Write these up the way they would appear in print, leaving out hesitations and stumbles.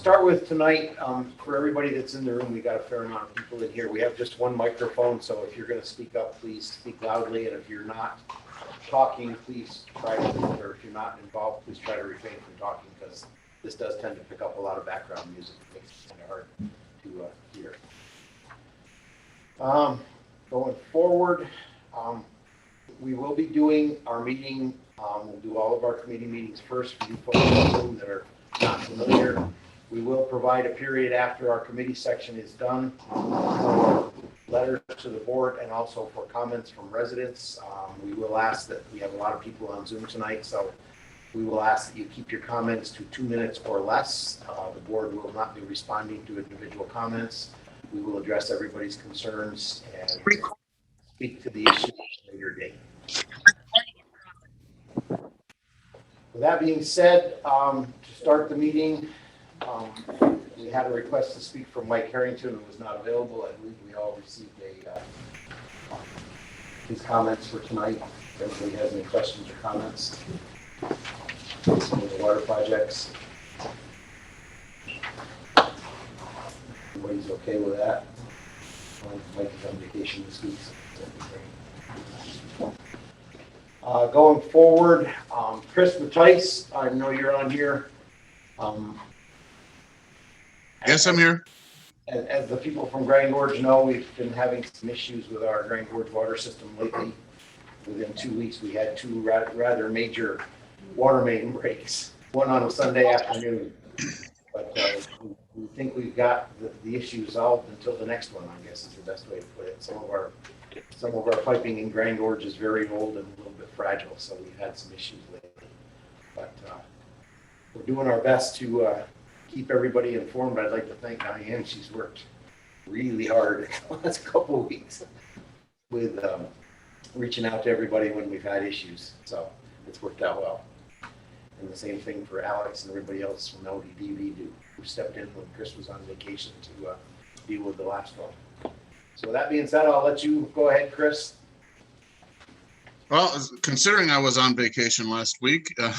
start with tonight, for everybody that's in the room, we got a fair amount of people in here. We have just one microphone, so if you're going to speak up, please speak loudly. And if you're not talking, please try to, or if you're not involved, please try to refrain from talking, because this does tend to pick up a lot of background music. It makes it kind of hard to hear. Going forward, we will be doing our meeting. We'll do all of our committee meetings first for you folks in the room that are not familiar. We will provide a period after our committee section is done for letters to the board and also for comments from residents. We will ask that we have a lot of people on Zoom tonight, so we will ask that you keep your comments to 2 minutes or less. The board will not be responding to individual comments. We will address everybody's concerns and speak to the issue at a later date. With that being said, to start the meeting, we had a request to speak from Mike Harrington, who was not available. I believe we all received his comments for tonight. If anybody has any questions or comments on some of the water projects. Everybody's okay with that? Mike is on vacation this week, so that'd be great. Going forward, Chris Mattice, I know you're on here. Yes, I'm here. As the people from Grand Gorge know, we've been having some issues with our Grand Gorge water system lately. Within 2 weeks, we had two rather major water main breaks, one on a Sunday afternoon. But we think we've got the issue solved until the next one, I guess is the best way to put it. Some of our piping in Grand Gorge is very old and a little bit fragile, so we've had some issues lately. But we're doing our best to keep everybody informed. I'd like to thank Diane. She's worked really hard the last couple of weeks with reaching out to everybody when we've had issues. So it's worked out well. And the same thing for Alex and everybody else from LDDV who stepped in when Chris was on vacation to deal with the last one. So with that being said, I'll let you go ahead, Chris. Well, considering I was on vacation last week, I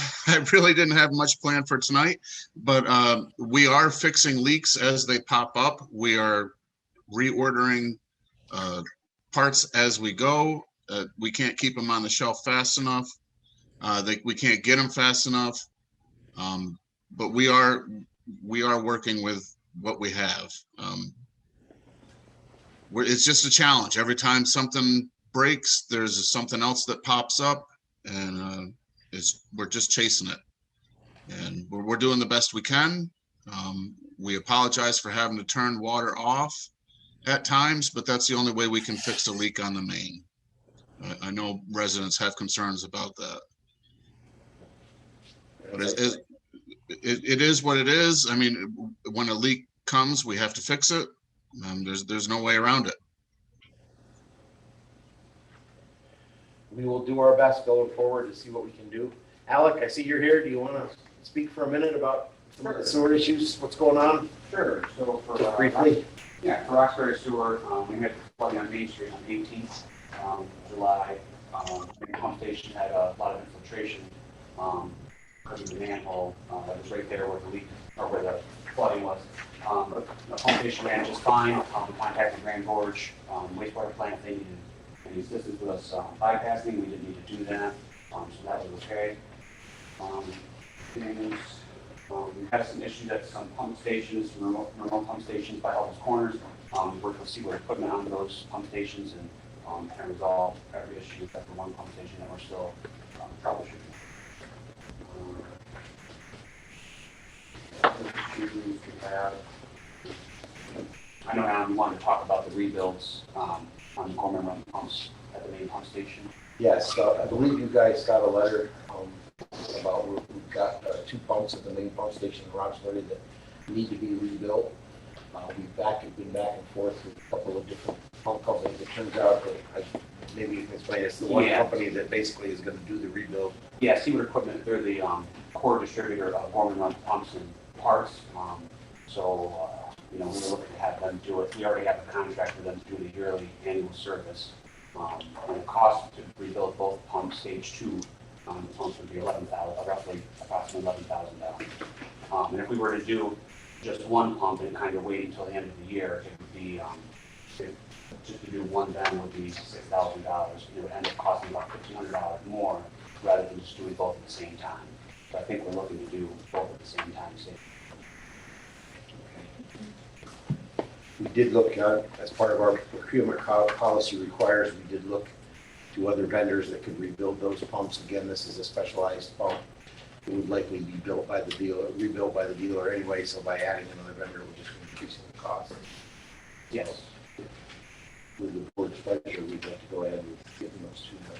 really didn't have much planned for tonight, but we are fixing leaks as they pop up. We are reordering parts as we go. We can't keep them on the shelf fast enough. We can't get them fast enough, but we are working with what we have. It's just a challenge. Every time something breaks, there's something else that pops up, and we're just chasing it. And we're doing the best we can. We apologize for having to turn water off at times, but that's the only way we can fix a leak on the main. I know residents have concerns about that. But it is what it is. I mean, when a leak comes, we have to fix it. There's no way around it. We will do our best going forward to see what we can do. Alec, I see you're here. Do you want to speak for a minute about some of the sewer issues? What's going on? Sure. So for briefly. For Roxbury sewer, we had flooding on Main Street on 18th July. The pump station had a lot of infiltration because of the manhole that was right there where the leak or where the flooding was. The pump station ran just fine. We contacted Grand Gorge wastewater plant. They needed any assistance with us bypassing. We didn't need to do that, so that was okay. We had some issues at some pump stations, remote pump stations by all those corners. We worked with Seaward equipment on those pump stations and kind of resolved every issue except for one pump station that we're still troubleshooting. I know Alan wanted to talk about the rebuilds on the Gorman Run pumps at the main pump station. Yes, so I believe you guys got a letter about we've got 2 pumps at the main pump station in Roxbury that need to be rebuilt. We've been back and forth with a couple of different pump companies. It turns out that maybe you can explain it's the one company that basically is going to do the rebuild. Yeah, Seaward Equipment, they're the core distributor of Gorman Run pumps and parts. We were looking to have them do it. We already have a contract for them to do the yearly annual service. And the cost to rebuild both pumps, stage 2, the pumps would be approximately $11,000. And if we were to do just one pump and kind of wait until the end of the year, it would be, just to do one then would be $6,000. It would end up costing about $1,500 more rather than just doing both at the same time. So I think we're looking to do both at the same time. We did look, as part of our procurement policy requires, we did look to other vendors that could rebuild those pumps. Again, this is a specialized pump. It would likely be built by the dealer, rebuilt by the dealer anyway, so by adding another vendor, we're just increasing the cost. Yes. With the board's pleasure, we'd have to go ahead with getting those two done.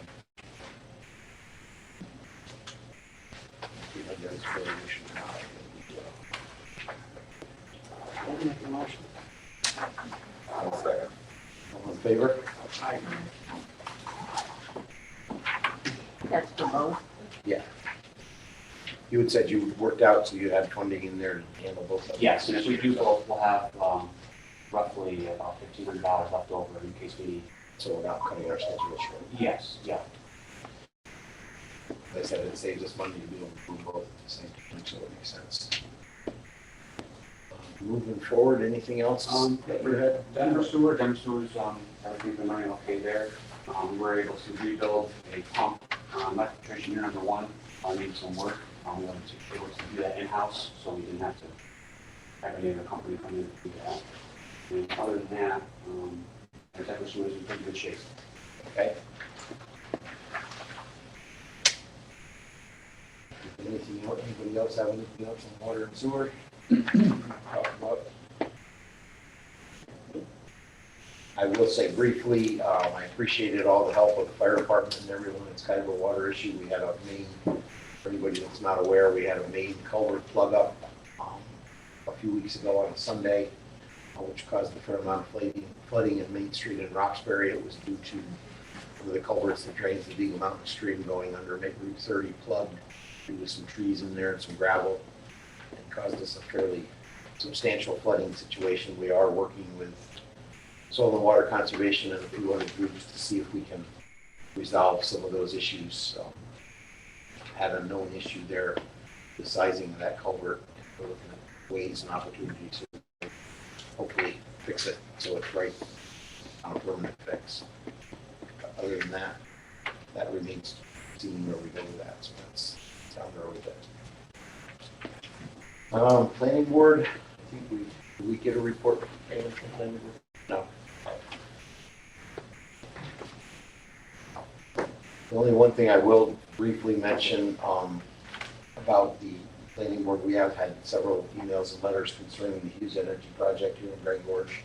I'll make a motion. I'll second. All in favor? Aye. That's for both. Yeah. You had said you worked out, so you had funding in there to handle both of them. Yes, and if we do both, we'll have roughly about $1,500 left over in case we need. So we're not cutting our schedule short. Yes, yeah. As I said, it saves us money to be able to do both at the same time, so it makes sense. Moving forward, anything else that you had? Denver Sewer's, everything's been running okay there. We were able to rebuild a pump, not filtration unit number one, needed some work. We were able to do that in-house, so we didn't have to have any other company come in and do that. And other than that, our Denver Sewer's in pretty good shape. Okay. Anybody else have anything else on water and sewer? Talk about? I will say briefly, I appreciated all the help of the fire department and everyone. It's kind of a water issue. We had a main, for anybody that's not aware, we had a main culvert plug up a few weeks ago on a Sunday, which caused a fair amount of flooding in Main Street in Roxbury. It was due to one of the culverts that drains the Beagle Mountain stream going under Route 30 plugged due to some trees in there and some gravel, and caused us a fairly substantial flooding situation. We are working with Soil and Water Conservation and a few other groups to see if we can resolve some of those issues. Had a known issue there, the sizing of that culvert, and we're looking at ways and opportunities to hopefully fix it so it's right on a permanent fix. Other than that, that remains seeing where we go with that, so that's down the road a bit. Planning board, I think did we get a report from planning board? No. The only one thing I will briefly mention about the planning board, we have had several emails and letters concerning the Hughes Energy project here in Grand Gorge.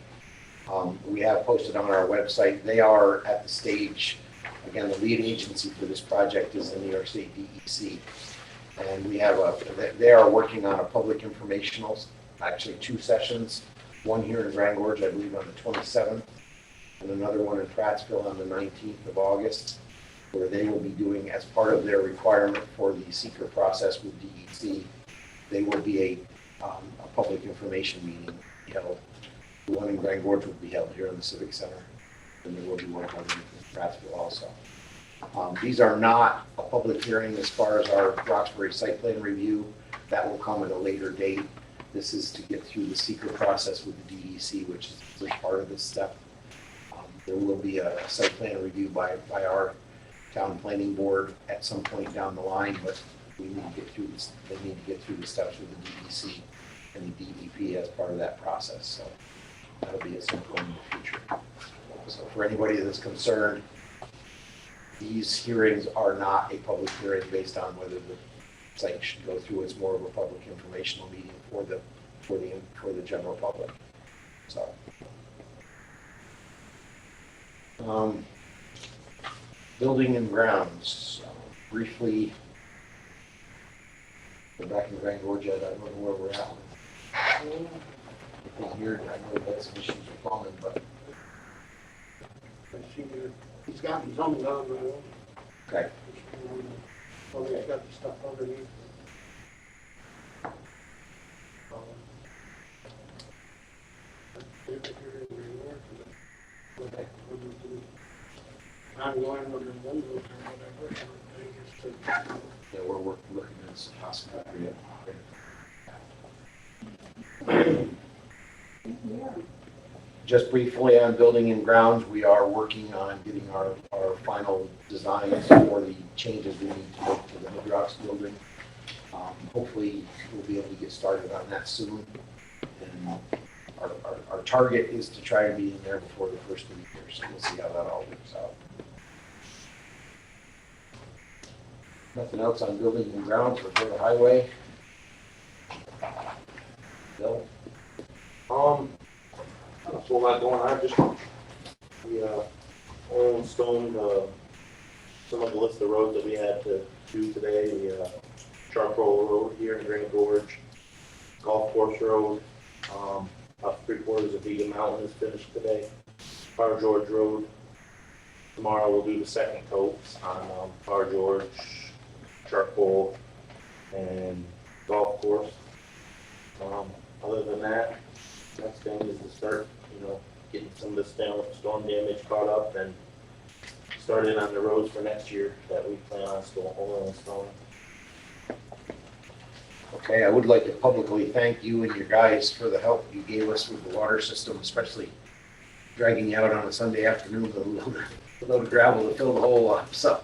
We have posted on our website. They are at the stage, again, the lead agency for this project is the New York State DEC. And we have they are working on a public informational, actually 2 sessions, one here in Grand Gorge, I believe on the 27th, and another one in Prattsville on the 19th of August, where they will be doing, as part of their requirement for the seeker process with DEC, they will be a public information meeting held. The one in Grand Gorge will be held here in the Civic Center, and there will be one held in Prattsville also. These are not a public hearing as far as our Roxbury site plan review. That will come at a later date. This is to get through the seeker process with the DEC, which is the first part of this step. There will be a site plan review by our town planning board at some point down the line, but we need to get through this. They need to get through the steps with the DEC and the DEP as part of that process. So that'll be at some point in the future. So for anybody that's concerned, these hearings are not a public hearing based on whether the site should go through. It's more of a public informational meeting for the general public. So. Building and grounds, briefly, we're back in Grand Gorge. I don't know where we're at. Here, I know we've had some issues with plumbing, but. He's got his own done right. Okay. Well, he's got the stuff underneath. I'm going with the windows or whatever. Yeah, we're looking at some possible area. Just briefly on building and grounds, we are working on getting our final designs for the changes we need to make to the Mid-Rocks building. Hopefully, we'll be able to get started on that soon. And our target is to try to be in there before the first of the year, so we'll see how that all works out. Nothing else on building and grounds for the highway? Bill? Not a whole lot going on, just we oil and stoned some of the list of roads that we had to do today. The Charcoal Road here in Grand Gorge, Golf Course Road, about 3/4 of Vegan Mountain is finished today. Far George Road. Tomorrow we'll do the second coats on Far George, Charcoal, and Golf Course. Other than that, next thing is to start, getting some of the storm damage caught up and starting on the roads for next year that we plan on oil and stone. Okay, I would like to publicly thank you and your guys for the help you gave us with the water system, especially dragging you out on a Sunday afternoon with a load of gravel to fill the hole up. So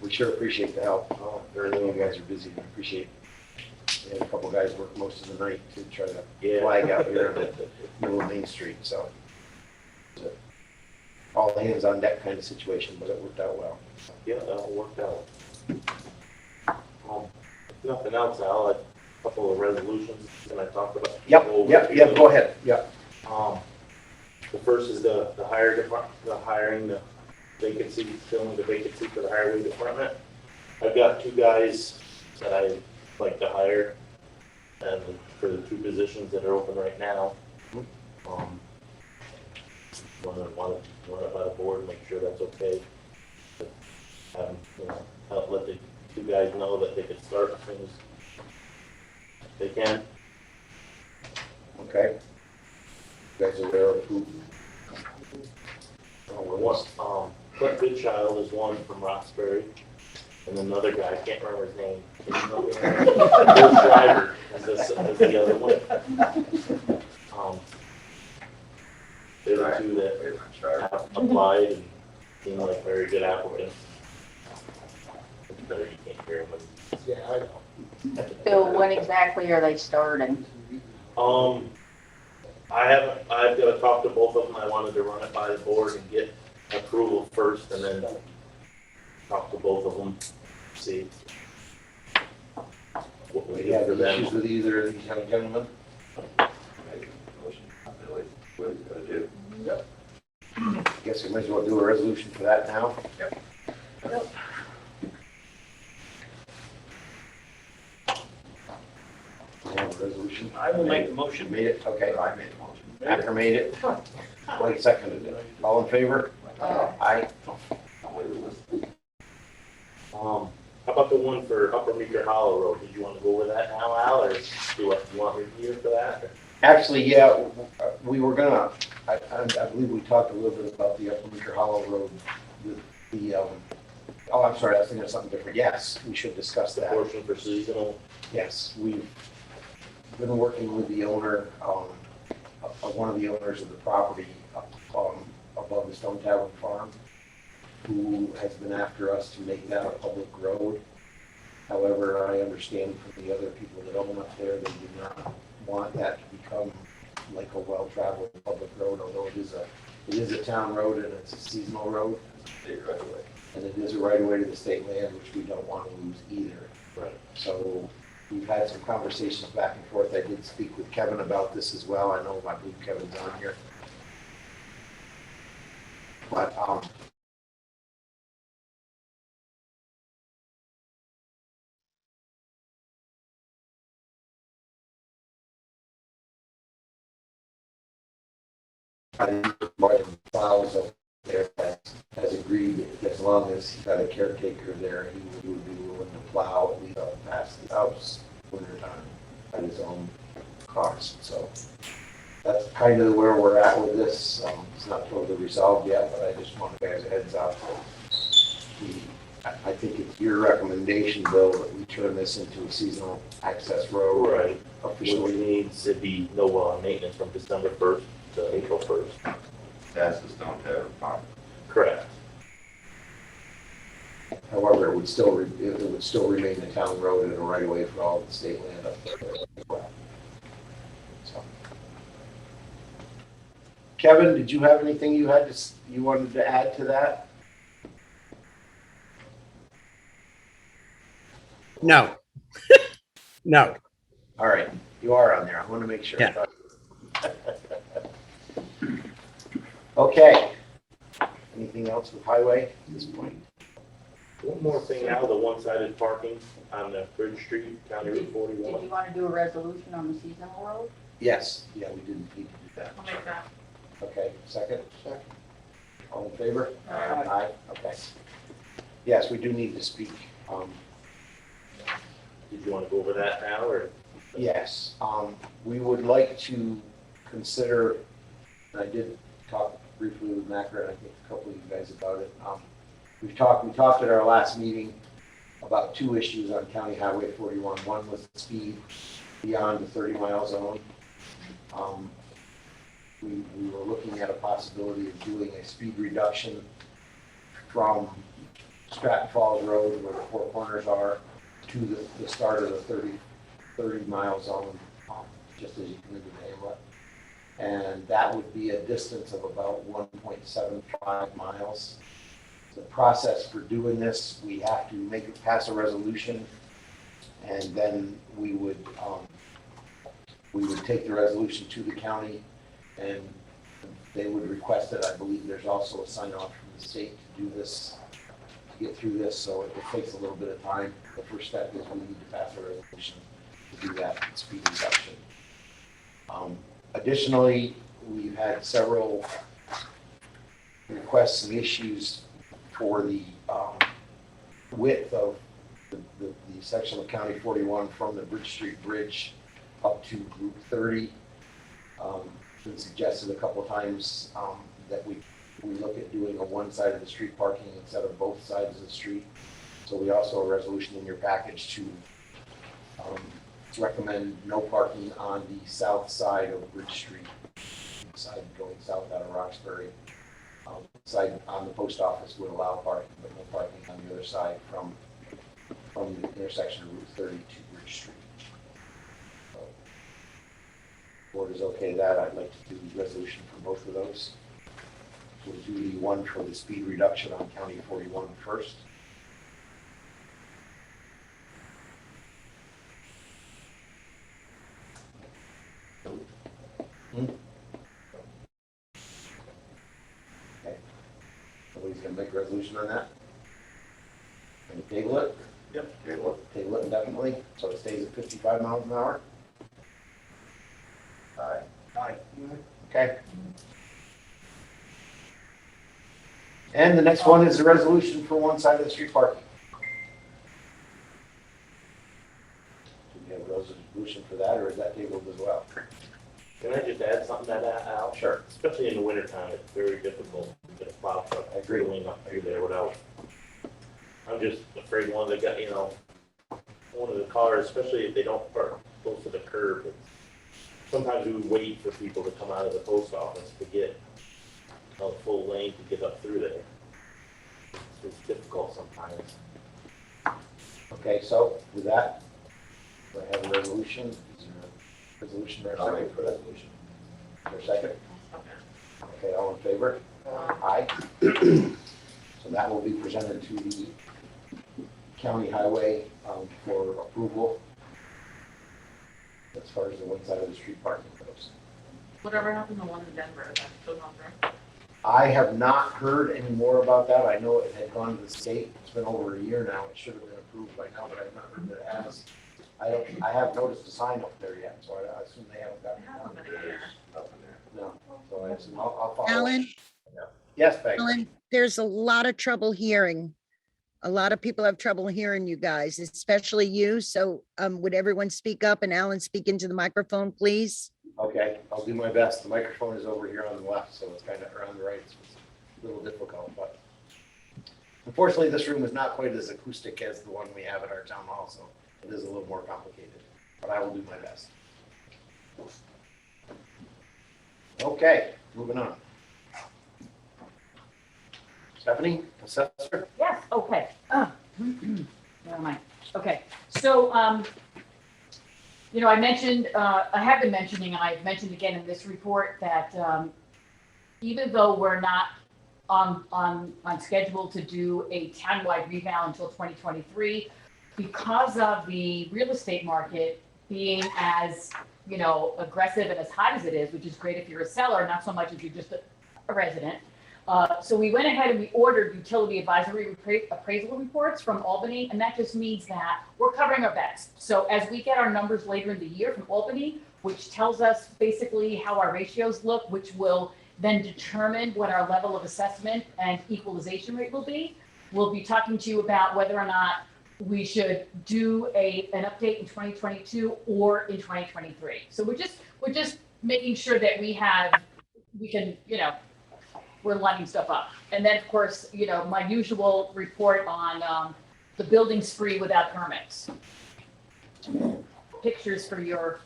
we sure appreciate the help. I know you guys are busy, and I appreciate we had a couple guys work most of the night to try to flag out here in the middle of Main Street. So it's a all hands on deck kind of situation, but it worked out well. Yeah, that all worked out. Nothing else, Al, a couple of resolutions that I talked about. Yep, go ahead. Yep. The first is the hiring the vacancy, filling the vacancy for the highway department. I've got 2 guys that I'd like to hire, and for the 2 positions that are open right now. Want to run it by the board, make sure that's okay. Help let the 2 guys know that they could start as soon as they can. Okay. You guys aware of who? Clint Goodchild is one from Roxbury, and another guy, I can't remember his name. Bill Schreiber is the other one. They're the 2 that have applied and seem like very good applicants. It's better you can't hear them. Yeah, I know. Bill, when exactly are they starting? I've got to talk to both of them. I wanted to run it by the board and get approval first, and then talk to both of them, see what we Do do you have for any them. issues with either of these young gentlemen? Guess we might as well do a resolution for that now. Yep. Resolution. I will make the motion. Made it, okay. I made the motion. Acker made it. Blake seconded it. All in favor? Aye. How about the one for Upper Meeker Hollow Road? Did you want to go over that now, Al, or do you want review for that? Actually, yeah, we were gonna, I believe we talked a little bit about the Upper Meeker Hollow Road, the, oh, I'm sorry, I was thinking of something different. Yes, we should discuss The that. portion for seasonal. Yes, we've been working with the owner, one of the owners of the property above the Stone Tavern Farm, who has been after us to make that a public road. However, I understand from the other people that own up there, they do not want that to become like a well-traveled public road, although it is a town road and it's a seasonal road. And it is a right-of-way to the state land, which we don't want to lose either. Right. So we've had some conversations back and forth. I did speak with Kevin about this as well. I believe Kevin's on here. But, I think Martin Fowles up there has agreed, as long as he's got a caretaker there, he would be willing to plow at least up past the house wintertime at his own cost. So that's kind of where we're at with this. It's not totally resolved yet, but I just want you guys a heads up. I think it's your recommendation, Bill, that we turn this into a seasonal access road. Right. What Officially. we need to be no maintenance from December 1st to April 1st. That's the stone tower part. Correct. However, it would still remain the town road and a right of way for all the state land up there. So. Kevin, did you have anything you wanted to add to that? No. No. All right, you are on there. I want to make sure. Yeah. Okay. Anything else with highway at this point? One more thing now, the one-sided parking on the Bridge Street, County Route Did 41. you want to do a resolution on the seasonal road? Yes, yeah, we didn't need to do that. I'll make that. Okay, second? Second. All in favor? Aye. Aye, okay. Yes, we do need to speak. Did you want to go over that now, or? Yes, we would like to consider, and I did talk briefly with Macra, and I think a couple of you guys about it. We talked at our last meeting about two issues on County Highway 41. One was the speed beyond the 30-mile zone. We were looking at a possibility of doing a speed reduction from Stratton Falls Road, where the four corners are, to the start of the 30-mile zone, just as you come into the hamlet. And that would be a distance of about 1.75 miles. The process for doing this, we have to pass a resolution, and then we would take the resolution to the county, and they would request it. I believe there's also a sign off from the state to do this, to get through this, so it takes a little bit of time. The first step is we need to pass a resolution to do that speed reduction. Additionally, we've had several requests and issues for the width of the section of County 41 from the Bridge Street Bridge up to Route 30. Been suggested a couple of times that we look at doing a one side of the street parking instead of both sides of the street. So we also have a resolution in your package to recommend no parking on the south side of Bridge Street, side going south out of Roxbury. Side on the post office would allow parking, but no parking on the other side from the intersection of Route 30 to Bridge Street. So, board is okay with that. I'd like to do the resolution for both of those. We'll do the one for the speed reduction on County 41 first. Okay. Somebody's gonna make a resolution on that? And table it? Yep. Table it indefinitely, so it stays at 55 miles an hour? Aye. Aye. Okay. And the next one is the resolution for one side of the street parking. Do we have a resolution for that, or is that tabled as well? Can I just add something to that, Al? Sure. Especially in the wintertime, it's very difficult to get a plow truck I agree. going up through there without. I'm just afraid one of the cars, especially if they don't park close to the curb. Sometimes we wait for people to come out of the post office to get a full lane to get up through there. It's difficult sometimes. Okay, so with that, do I have a resolution? Is there a resolution or a second for that? Resolution. Is there a second? Okay, all in favor? Aye. So that will be presented to the county highway for approval as far as the one side of the street parking goes. Whatever happened to the one in Denver, that's still not there. I have not heard any more about that. I know it had gone to the state. It's been over a year now. It should have been approved by now, but I've not heard that it has. I haven't noticed a sign up there yet, so I assume they haven't gotten It hasn't been a year. No, so I assume I'll follow. Alan, Yes, Peg. Alan, there's a lot of trouble hearing. A lot of people have trouble hearing you guys, especially you. So would everyone speak up and Alan speak into the microphone, please? Okay, I'll do my best. The microphone is over here on the left, so it's kind of around the right. So it's a little difficult, but Unfortunately, this room is not quite as acoustic as the one we have at our town hall, so it is a little more complicated, but I will do my best. Okay, moving on. Stephanie, assessor? Yes, okay. Where am I? Okay, so, I mentioned, I have been mentioning, and I've mentioned again in this report that, even though we're not on schedule to do a townwide revale until 2023, because of the real estate market being as, aggressive and as hot as it is, which is great if you're a seller, not so much if you're just a resident. So we went ahead and we ordered utility advisory appraisal reports from Albany, and that just means that we're covering our bets. So as we get our numbers later in the year from Albany, which tells us basically how our ratios look, which will then determine what our level of assessment and equalization rate will be, we'll be talking to you about whether or not we should do an update in 2022 or in 2023. So we're just making sure that we can, we're lining stuff up. And then, of course, my usual report on the building spree without permits. Pictures for your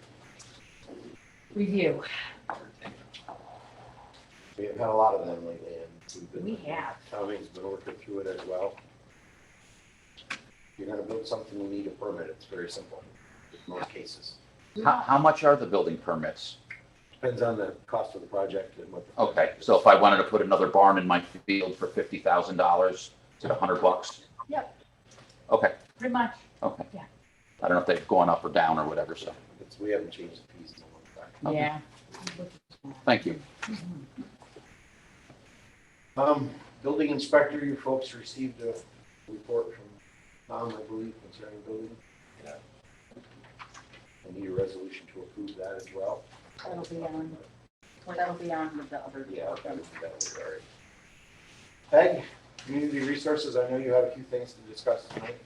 review. We have had a lot of them lately, and We have. Tommy's been working through it as well. If you're gonna build something, you need a permit. It's very simple in most cases. How much are the building permits? Depends on the cost of the project and what. The Okay, so if I wanted to put another barn in my field for $50,000, is it $100? Yep, Okay, pretty much. okay. Yeah. I don't know if they've gone up or down or whatever, so, We haven't changed the fees in a long time. Okay. Yeah. thank you. Building inspector, you folks received a report from Tom, I believe, concerning building. Yeah. I need a resolution to approve that as well. That'll be on with the other. Yeah, that would be all right. Peg, community resources, I know you have a few things to discuss tonight.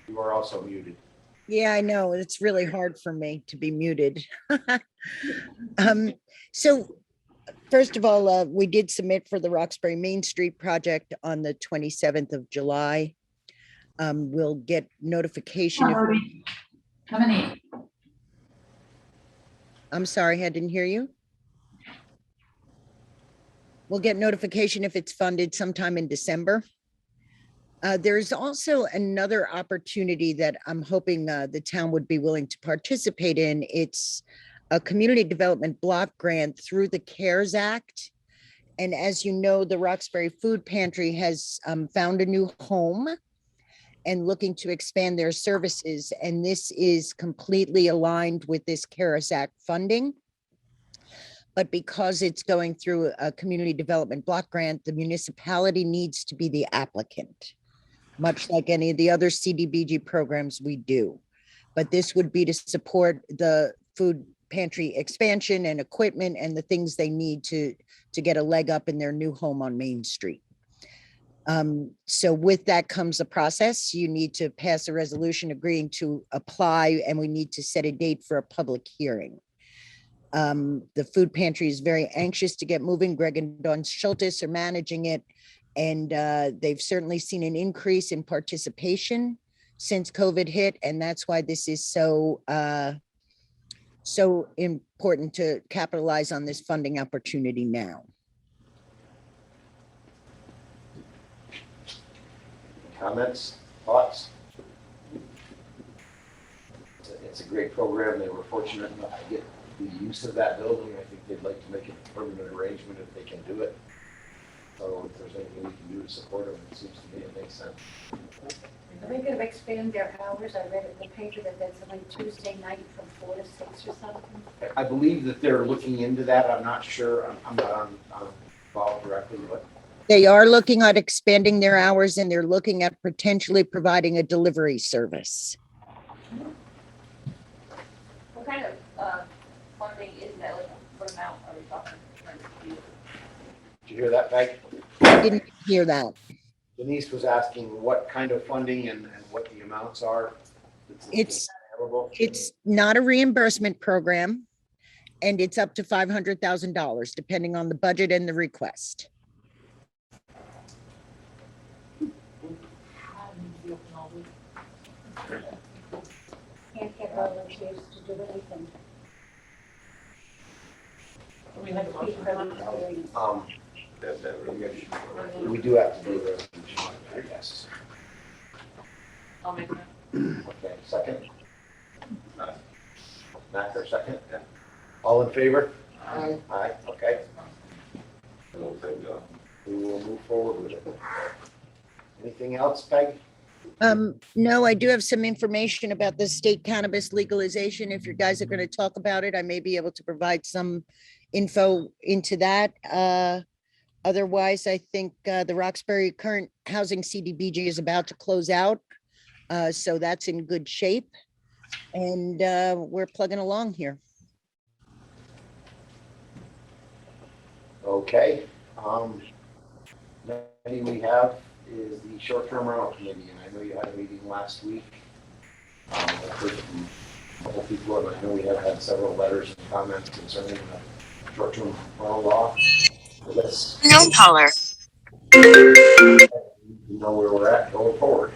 You are also muted. Yeah, I know. It's really hard for me to be muted. So first of all, we did submit for the Roxbury Main Street project on the 27th of July. We'll get notification. How many? I'm sorry, I didn't hear you. We'll get notification if it's funded sometime in December. There's also another opportunity that I'm hoping the town would be willing to participate in. It's a community development block grant through the CARES Act. And as you know, the Roxbury Food Pantry has found a new home and looking to expand their services. And this is completely aligned with this CARES Act funding. But because it's going through a community development block grant, the municipality needs to be the applicant, much like any of the other CDBG programs we do. But this would be to support the food pantry expansion and equipment and the things they need to get a leg up in their new home on Main Street. So with that comes a process. You need to pass a resolution agreeing to apply, and we need to set a date for a public hearing. The food pantry is very anxious to get moving. Greg and Dawn Schultes are managing it, and they've certainly seen an increase in participation since COVID hit, and that's why this is so important to capitalize on this funding opportunity now. Comments, thoughts? It's a great program. They were fortunate enough to get the use of that building. I think they'd like to make it a permanent arrangement if they can do it. So if there's anything we can do to support them, it seems to me it makes sense. Are they gonna expand their hours? I read in the paper that that's only Tuesday night from 4 to 6 or something. I believe that they're looking into that. I'm not sure. I'm not involved directly, but They are looking at expanding their hours, and they're looking at potentially providing a delivery service. What kind of funding is that? Like, what amount are we talking? did you hear that, Peg? I didn't hear that. Denise was asking what kind of funding and what the amounts are. It's available. It's not a reimbursement program, and it's up to $500,000, depending on the budget and the request. Can't get volunteers to do anything. We have a motion for that. That's that resolution. We do have to do a resolution, I guess. I'll make that. Okay, second? Aye. Macker, second? Yeah. All in favor? Aye. Aye, okay. We'll take, We will move forward with it. Anything else, Peg? No, I do have some information about the state cannabis legalization. If you guys are going to talk about it, I may be able to provide some info into that. Otherwise, I think the Roxbury current housing CDBG is about to close out. So that's in good shape. And we're plugging along here. Okay. Next we have is the short-term rental committee, and I know you had a meeting last week. I've heard from a couple people, and I know we have had several letters and comments concerning the short-term rental law. No caller. You know where we're at going forward.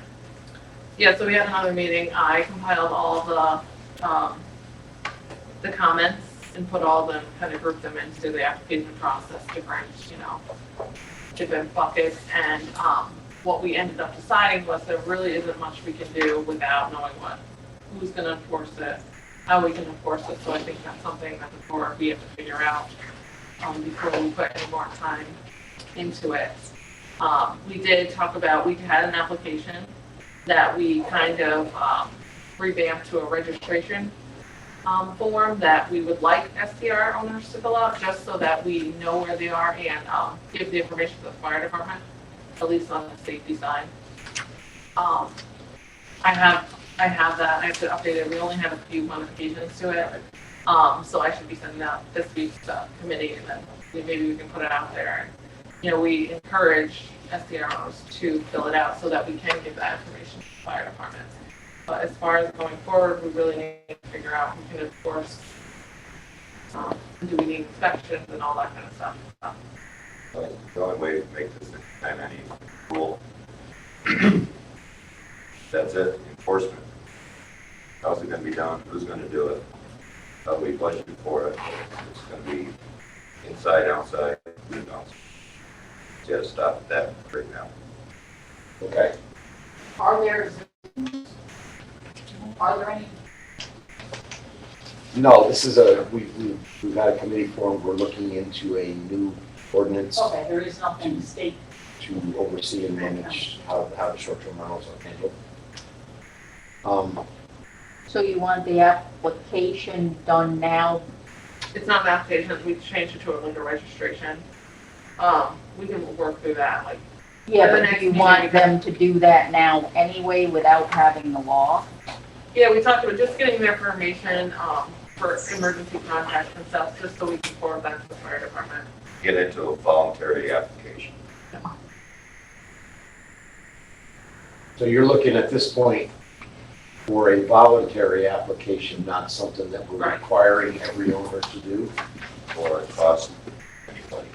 Yeah, so we had another meeting. I compiled all the comments and put all of them, kind of grouped them into the application process, different buckets. And what we ended up deciding was there really isn't much we can do without knowing who's going to enforce it, how we can enforce it. So I think that's something that the board we have to figure out before we put any more time into it. We did talk about, we had an application that we kind of revamped to a registration form that we would like STR owners to fill out, just so that we know where they are and give the information to the fire department, at least on the safety side. I have that. I have to update it. We only have a few modifications to it, so I should be sending out this week's committee, and then maybe we can put it out there. We encourage STR owners to fill it out so that we can give that information to the fire department. But as far as going forward, we really need to figure out who can enforce, do we need inspections and all that kind of stuff. The only way to make this kind of any rule. That's it, enforcement. How's it gonna be done? Who's gonna do it? How we budget for it? It's gonna be inside, outside, who knows? You gotta stop at that right now. Okay. Are there any? No, this is we've had a committee formed. We're looking into a new ordinance Okay, there is nothing state. to oversee and manage how the short-term rentals are handled. So you want the application done now? It's not an application, we changed it to a registration. We can work through that, like. Yeah, the but next do you meeting want we them to do that now anyway without having the law? Yeah, we talked about just getting the information, for emergency contacts and stuff, just so we can forward that to the fire department. Get into a voluntary application. So you're looking at this point for a voluntary application, not something that we're Right. requiring every owner to do. Or it costs anybody.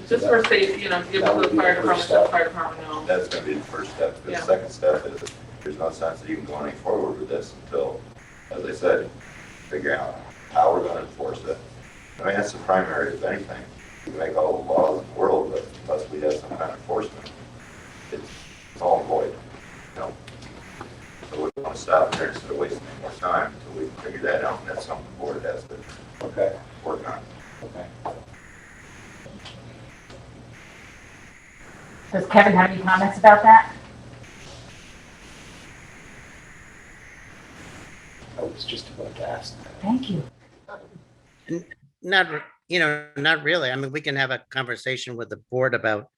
Just for safety, to give That it to would the be fire the department, first so the step. fire department knows. That's gonna be the first step. The Yeah. second step is, there's no sense in even going forward with this until, as I said, figure out how we're gonna enforce it. I mean, that's the primary of anything. We make all the laws in the world, but unless we have some kind of enforcement, it's all void, So we want to stop there instead of wasting any more time until we figure that out, and that's something the board has to Okay. work on. Okay. Does Kevin have any comments about that? I was just about to ask that. Thank you. Not really. I mean, we can have a conversation with the board about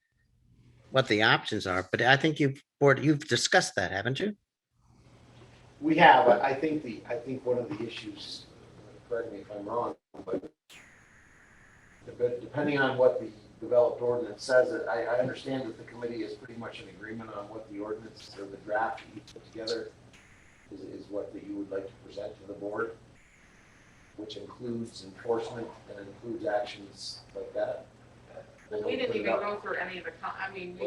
what the options are, but I think you've discussed that, haven't you? We have, I think one of the issues, correct me if I'm wrong, but depending on what the developed ordinance says, I understand that the committee is pretty much in agreement on what the ordinance or the draft that you put together is what that you would like to present to the board, which includes enforcement and includes actions like that. We didn't even go through any of the, We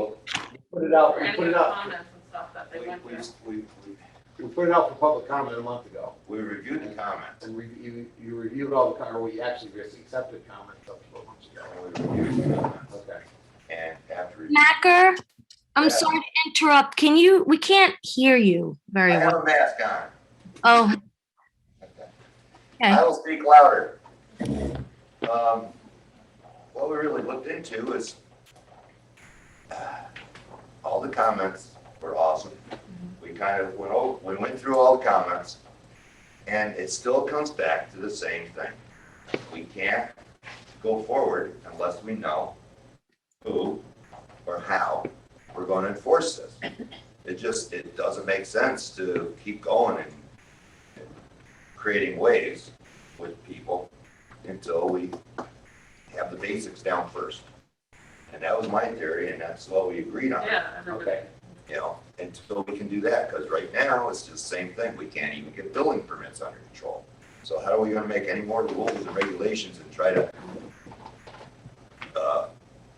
put it out, for we any put of it the out. comments and stuff that they went there. We put it out for public comment a month ago. We reviewed the comments. And you reviewed all the, or we actually just accepted comments up to 4 months ago. And we reviewed the comments. Okay. And after. Macker, I'm Yeah. sorry to interrupt. We can't hear you very I have well. a mask on. Oh, I okay. will speak louder. What we really looked into is all the comments were awesome. We kind of we went through all the comments, and it still comes back to the same thing. We can't go forward unless we know who or how we're going to enforce this. It doesn't make sense to keep going and creating waves with people until we have the basics down first. And that was my theory, and that's what we agreed on. Yeah, everybody. Okay. You know, until we can do that, because right now it's just the same thing. We can't even get building permits under control. So how are we gonna make any more rules and regulations and try to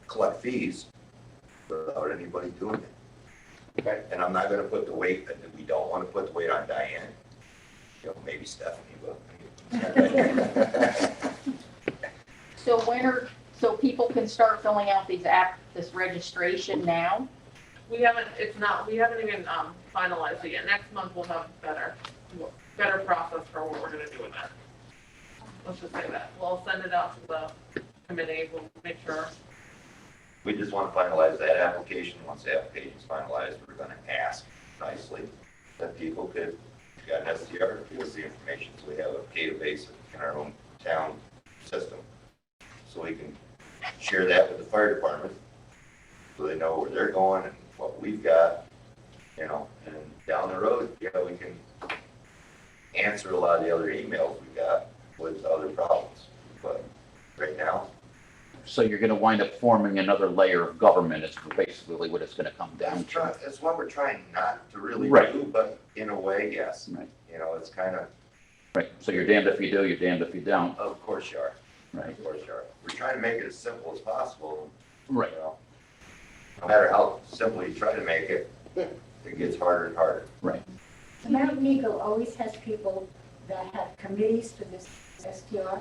collect fees without anybody doing it? Okay. And I'm not gonna put the weight, we don't wanna put the weight on Diane. You know, maybe Stephanie, but. So people can start filling out this registration now? We haven't even finalized it yet. Next month we'll have better process for what we're gonna do with that. Let's just say that. We'll send it out to the committee. We'll make sure. We just want to finalize that application. Once the application's finalized, we're going to ask nicely that people could, if you got an STR, give us the information so we have a database in our own town system. So we can share that with the fire department so they know where they're going and what we've got, you know, and down the road, yeah, we can answer a lot of the other emails we got with other problems. But right now, So you're gonna wind up forming another layer of government is basically what it's gonna come down to. that's what we're trying not to really Right. do, but in a way, yes. Right. You know, it's kind of, Right, so you're damned if you do, you're damned if you don't. of course you are. Right. Of course you are. We're trying to make it as simple as possible. Right. You know, no matter how simple you try to make it, it gets harder and harder. Right. Mount Eagle always has people that have committees for this STR.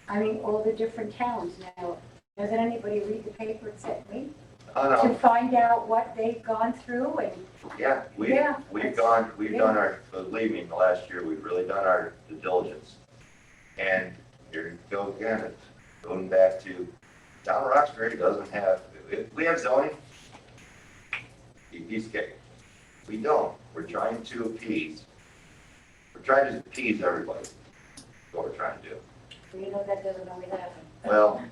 I mean, all the different towns now. Doesn't anybody read the paper except me? To No, find out what they've gone through and, yeah, Yeah, we've that's- done our, believe me, in the last year, we've really done our due diligence. And here you go again, it's going back to, town of Roxbury doesn't have, we have zoning, piece of cake. We don't. We're trying to appease. We're trying to appease everybody. That's what we're trying to do. you know, that doesn't always happen. Well,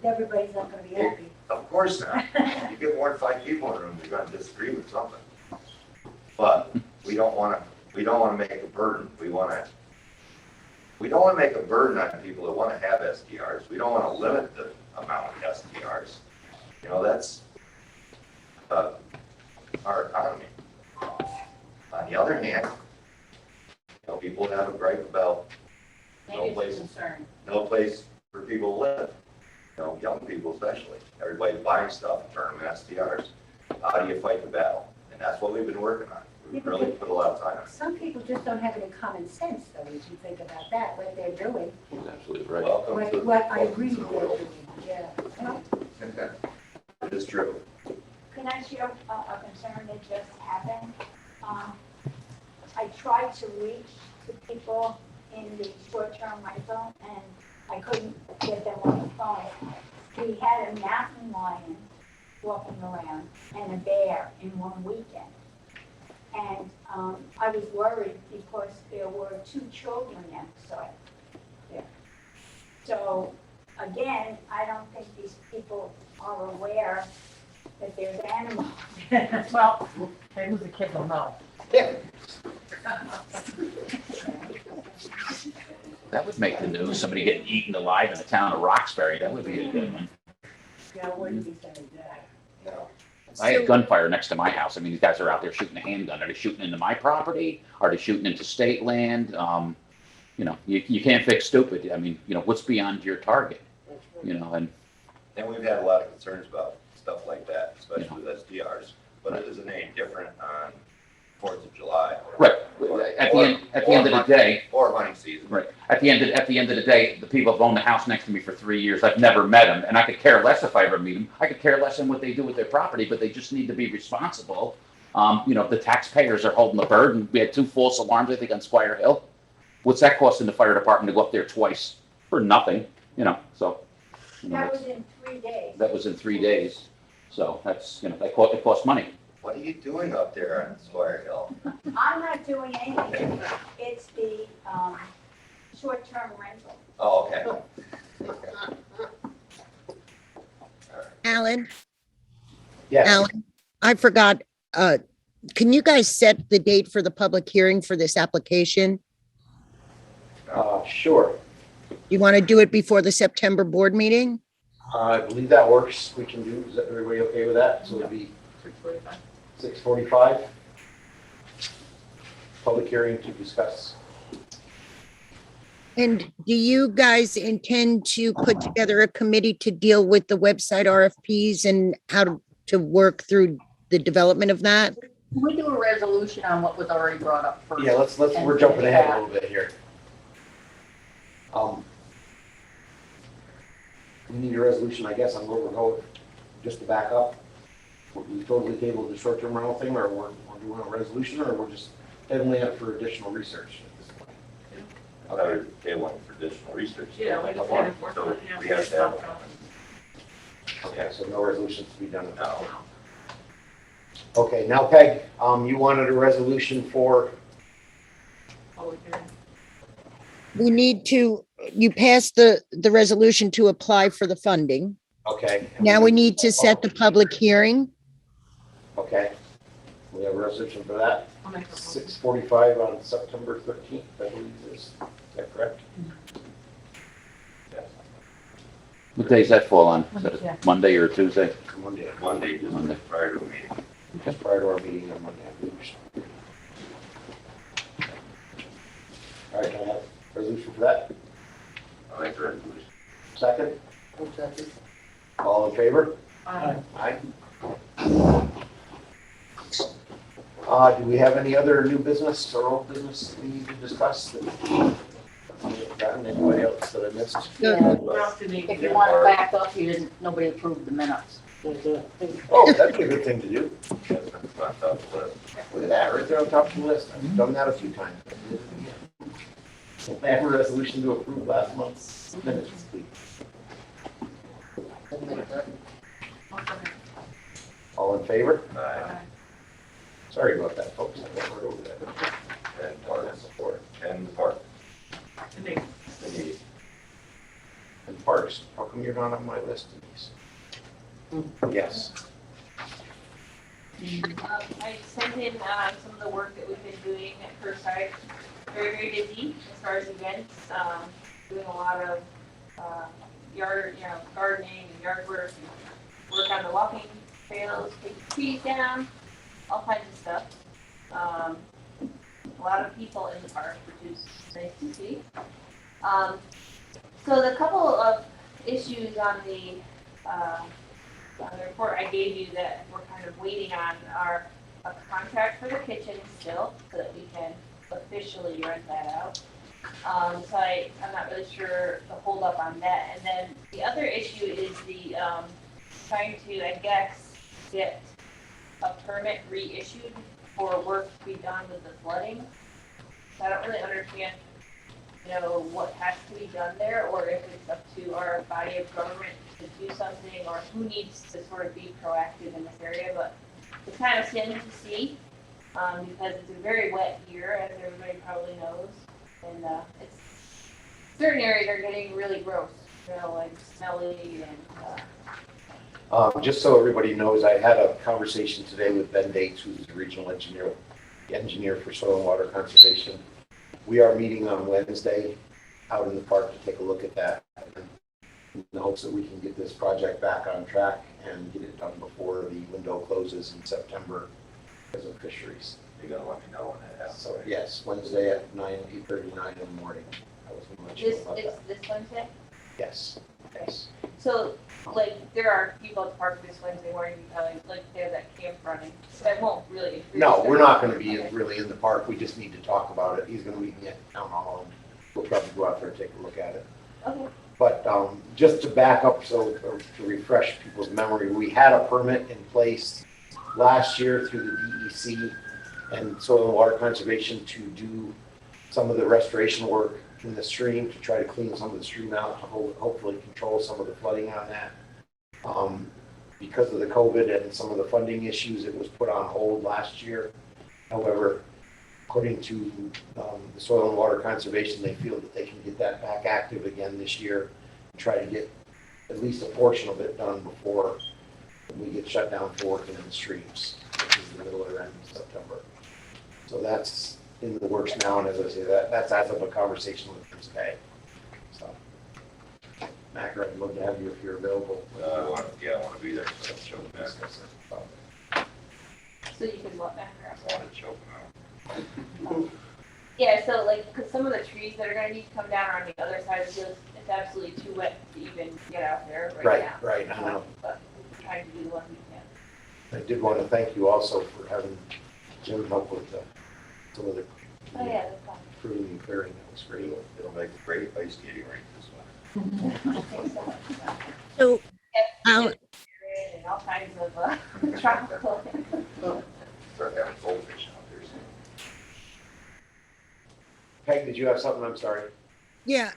Everybody's not gonna be happy. of course not. You get more than 5 people in a room, you're gonna disagree with something. But we don't wanna make a burden. We don't wanna make a burden on people that wanna have SDRs. We don't wanna limit the amount of SDRs. You know, that's our economy. On the other hand, you know, people have a gripe about Maybe it's a concern. no place for people to live, you know, young people especially. Everybody's buying stuff and turning them SDRs. How do you fight the battle? And that's what we've been working on. We've really put a lot of time on it. Some people just don't have any common sense, though, as you think about that, what they're doing, That's absolutely right. Welcome to what I welcome to read the they're world. doing, yeah. It is true. Can I share a concern that just happened? I tried to reach the people in the short-term rental, and I couldn't get them on the phone. We had a mountain lion walking around and a bear in one weekend. And I was worried because there were 2 children outside there. So, again, I don't think these people are aware that there's animals. Well, maybe the kids will know. That would make the news, somebody getting eaten alive in the town of Roxbury, that would be a good one. Yeah, wouldn't be saying that. No. I had gunfire next to my house. I mean, these guys are out there shooting a handgun. Are they shooting into my property? Are they shooting into state land? You know, you can't fix stupid. I mean, you know, what's beyond your target? You know, and We've had a lot of concerns about stuff like that, especially with SDRs. But it is a name different on of the day, Or hunting season. right, at the end of the day, the people have owned the house next to me for 3 years. I've never met them, and I could care less if I ever meet them. I could care less in what they do with their property, but they just need to be responsible. The taxpayers are holding the burden. We had 2 false alarms, I think, on Squire Hill. What's that costing the fire department to go up there twice for nothing? So. That was in 3 days. That was in 3 days. So that's, it costs money. What are you doing up there on Squire Hill? I'm not doing anything. It's the, short-term rental. Oh, okay. Alan, Yes, Alan, I forgot, can you guys set the date for the public hearing for this application? sure. You want to do it before the September board meeting? I believe that works. We can do, is everybody okay with that? So it'll be 6:45. 6:45. Public hearing to discuss. And do you guys intend to put together a committee to deal with the website RFPs and how to work through the development of that? Can we do a resolution on what was already brought up first? Yeah, we're jumping ahead a little bit here. We need a resolution, I guess, on where we're going, just to back up. We totally tabled the short-term rental thing, or we're doing a resolution, or we're just tabling it for additional research at this point? I thought we were tabling for additional research. Yeah, we just Okay, had enforcement, so yeah. we have to have one. Okay, so no resolutions to be done at No. Okay, now Peg, you wanted a resolution for, Public hearing. We need to, you passed the resolution to apply for the funding. okay. Now we need to set the public hearing. Okay. We have a resolution for that. I'll make a motion. 6:45 on September 13th, I believe is that correct? Yes. What days that fall on? Is that Yeah. a Monday or a Tuesday? Monday, Monday, just Monday. prior to the meeting. just prior to our meeting on Monday, I believe. All right, can I have a resolution for that? I'll make the resolution. Second? All in favor? Aye. Aye. Do we have any other new business or old business that we need to discuss? Anybody else that I missed? Yeah. Ralph didn't even If you do want to it. back up, nobody approved the minutes. Oh, that'd be a good thing to do. That's on top of the list. Look at that, right there on top of the list. I've done that a few times. I have a resolution to approve last month's minutes, please. All in favor? Sorry about that, folks. I got over that. And park support, and the park. Denise. Denise. And parks, how come you're not on my list, Denise? Yes. I sent in some of the work that we've been doing at Curbside. Very, very busy as far as events, doing a lot of yard, gardening and yard work, and work on the walking trails, take trees down, all kinds of stuff. A lot of people in the park, which is nice to see. So the couple of issues on the report I gave you that we're kind of waiting on are a contract for the kitchen still, so that we can officially rent that out. So I'm not really sure the holdup on that. And then the other issue is the trying to, I guess, get a permit reissued for work to be done with the flooding. So I don't really understand, what has to be done there, or if it's up to our body of government to do something, or who needs to sort of be proactive in this area. But it's kind of sad to see, because it's a very wet year, as everybody probably knows, and it's certain areas are getting really gross, like smelly and. Just so everybody knows, I had a conversation today with Ben Dates, who's the regional engineer for soil and water conservation. We are meeting on Wednesday out in the park to take a look at that, in the hopes that we can get this project back on track and get it done before the window closes in September because of fisheries. You're gonna let me know when that happens. So yes, Wednesday at 8:39 in the morning. I was gonna let you know This, about it's that. this Wednesday? Yes. Yes. So, like, there are people at the park this Wednesday morning, like, they have that camp running, so that won't really. No, we're not gonna be really in the park, we just need to talk about it. He's gonna meet me at the town hall, and we'll probably go out there and take a look at it. Okay. But just to back up, or to refresh people's memory, we had a permit in place last year through the DEC and Soil and Water Conservation to do some of the restoration work in the stream, to try to clean some of the stream out, to hopefully control some of the flooding on that. Because of the COVID and some of the funding issues, it was put on hold last year. However, according to the Soil and Water Conservation, they feel that they can get that back active again this year and try to get at least a portion of it done before we get shut down for working in the streams, which is the middle or end of September. So that's in the works now, and as I say, that's as of a conversation with them today. So, Macker, I'd love to have you if you're available. I want to be there, so show back. So you can let back I want to choke them Yeah, so like, because some of the trees that are gonna need to come down are on the other side of the field, it's absolutely too wet to even get out there right now. Right, I know. But we're trying to do the one we can. I did want to thank you also for having Jim help with some of the Oh, yeah, that's fine. pruning and clearing. That was great. It'll make a great ice skating rink this winter. I think so. So, And all kinds of tropical. Start having goldfish out there soon. Peg, did you have something? I'm sorry. yeah,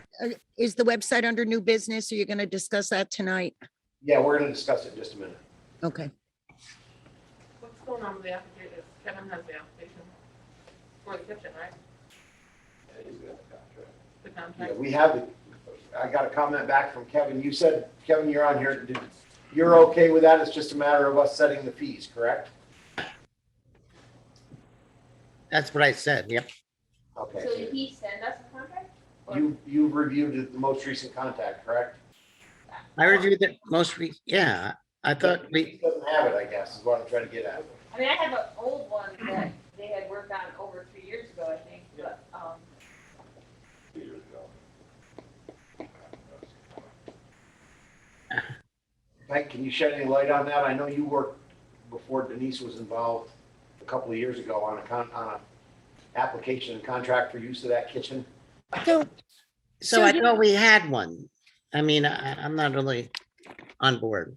is the website under new business? Are you going to discuss that tonight? Yeah, we're going to discuss it in just a minute. Okay. What's going on with the application? Kevin has the application for the kitchen, right? Yeah, he's got the contract. The Yeah, contract. we have, I got a comment back from Kevin. You said, Kevin, you're on here. You're okay with that? It's just a matter of us setting the fees, correct? That's what I said. Yep. Okay. So did he send us a contract? Or- You reviewed the most recent contact, correct? I reviewed the most yeah, I thought He doesn't have it, I guess, is what I'm trying to get at. I mean, I have an old one that they had worked on over 3 years ago, I think, but, 2 years ago. Mike, can you shed any light on that? I know you worked before Denise was involved a couple of years ago on a application and contract for use of that kitchen. so. I thought we had one. I mean, I'm not really on board.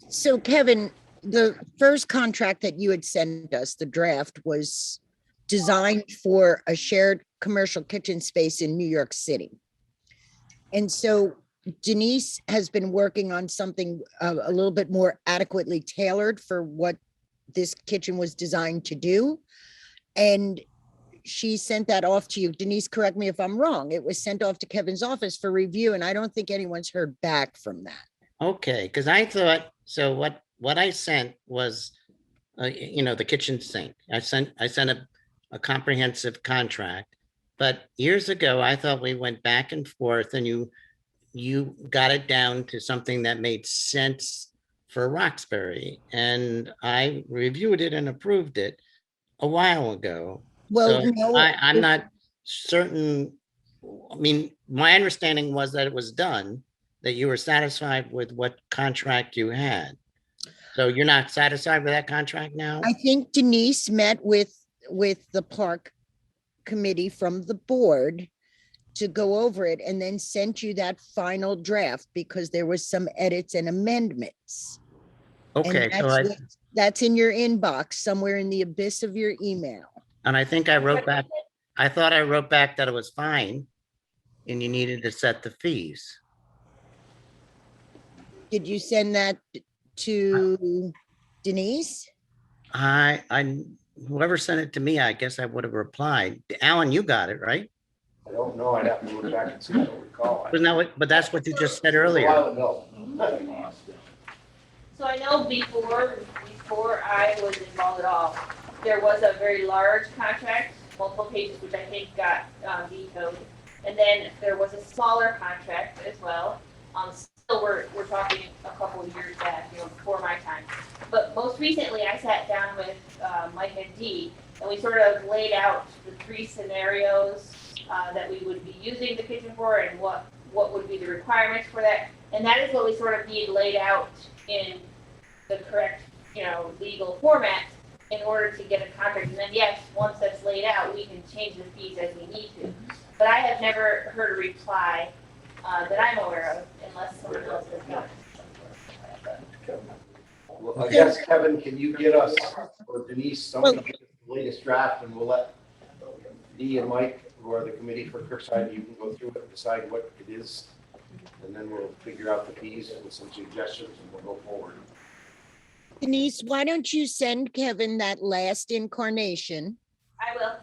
So Kevin, the first contract that you had sent us, the draft, was designed for a shared commercial kitchen space in New York City. And so Denise has been working on something a little bit more adequately tailored for what this kitchen was designed to do. And she sent that off to you. Denise, correct me if I'm wrong. It was sent off to Kevin's office for review, and I don't think anyone's heard back from that. Okay, because I thought, so what I sent was, the kitchen sink. I sent a comprehensive contract, but years ago, I thought we went back and forth and you got it down to something that made sense for Roxbury. And I reviewed it and approved it a while ago. Well, So no, I'm not certain. I mean, my understanding was that it was done, that you were satisfied with what contract you had. So you're not satisfied with that contract now? I think Denise met with the park committee from the board to go over it and then sent you that final draft because there was some edits and amendments. And Okay, so that's in your inbox, somewhere in the abyss of your email. and I think I wrote back, I thought I wrote back that it was fine and you needed to set the fees. Did you send that to Denise? Whoever sent it to me, I guess I would have replied. Alan, you got it, right? I don't know. I'd have to look back and see. I don't recall. Wasn't that what, but that's what you just said A earlier. while ago. So I know before I was involved at all, there was a very large contract, multiple pages, which I think got vetoed. And then there was a smaller contract as well. Still, we're talking a couple of years back, before my time. But most recently, I sat down with Mike and Dee, and we sort of laid out the 3 scenarios that we would be using the kitchen for and what what would be the requirements for that. And that is what we sort of need laid out in the correct, legal format in order to get a contract. And then, yes, once that's laid out, we can change the fees as we need to. But I have never heard a reply that I'm aware of, unless someone else has done. Well, I guess, Kevin, can you get us, or Denise, somebody get us the latest draft, and we'll let Dee and Mike, who are the committee for Crookside, you can go through it and decide what it is. And then we'll figure out the fees with some suggestions, and we'll go forward. Denise, why don't you send Kevin that last incarnation? I will.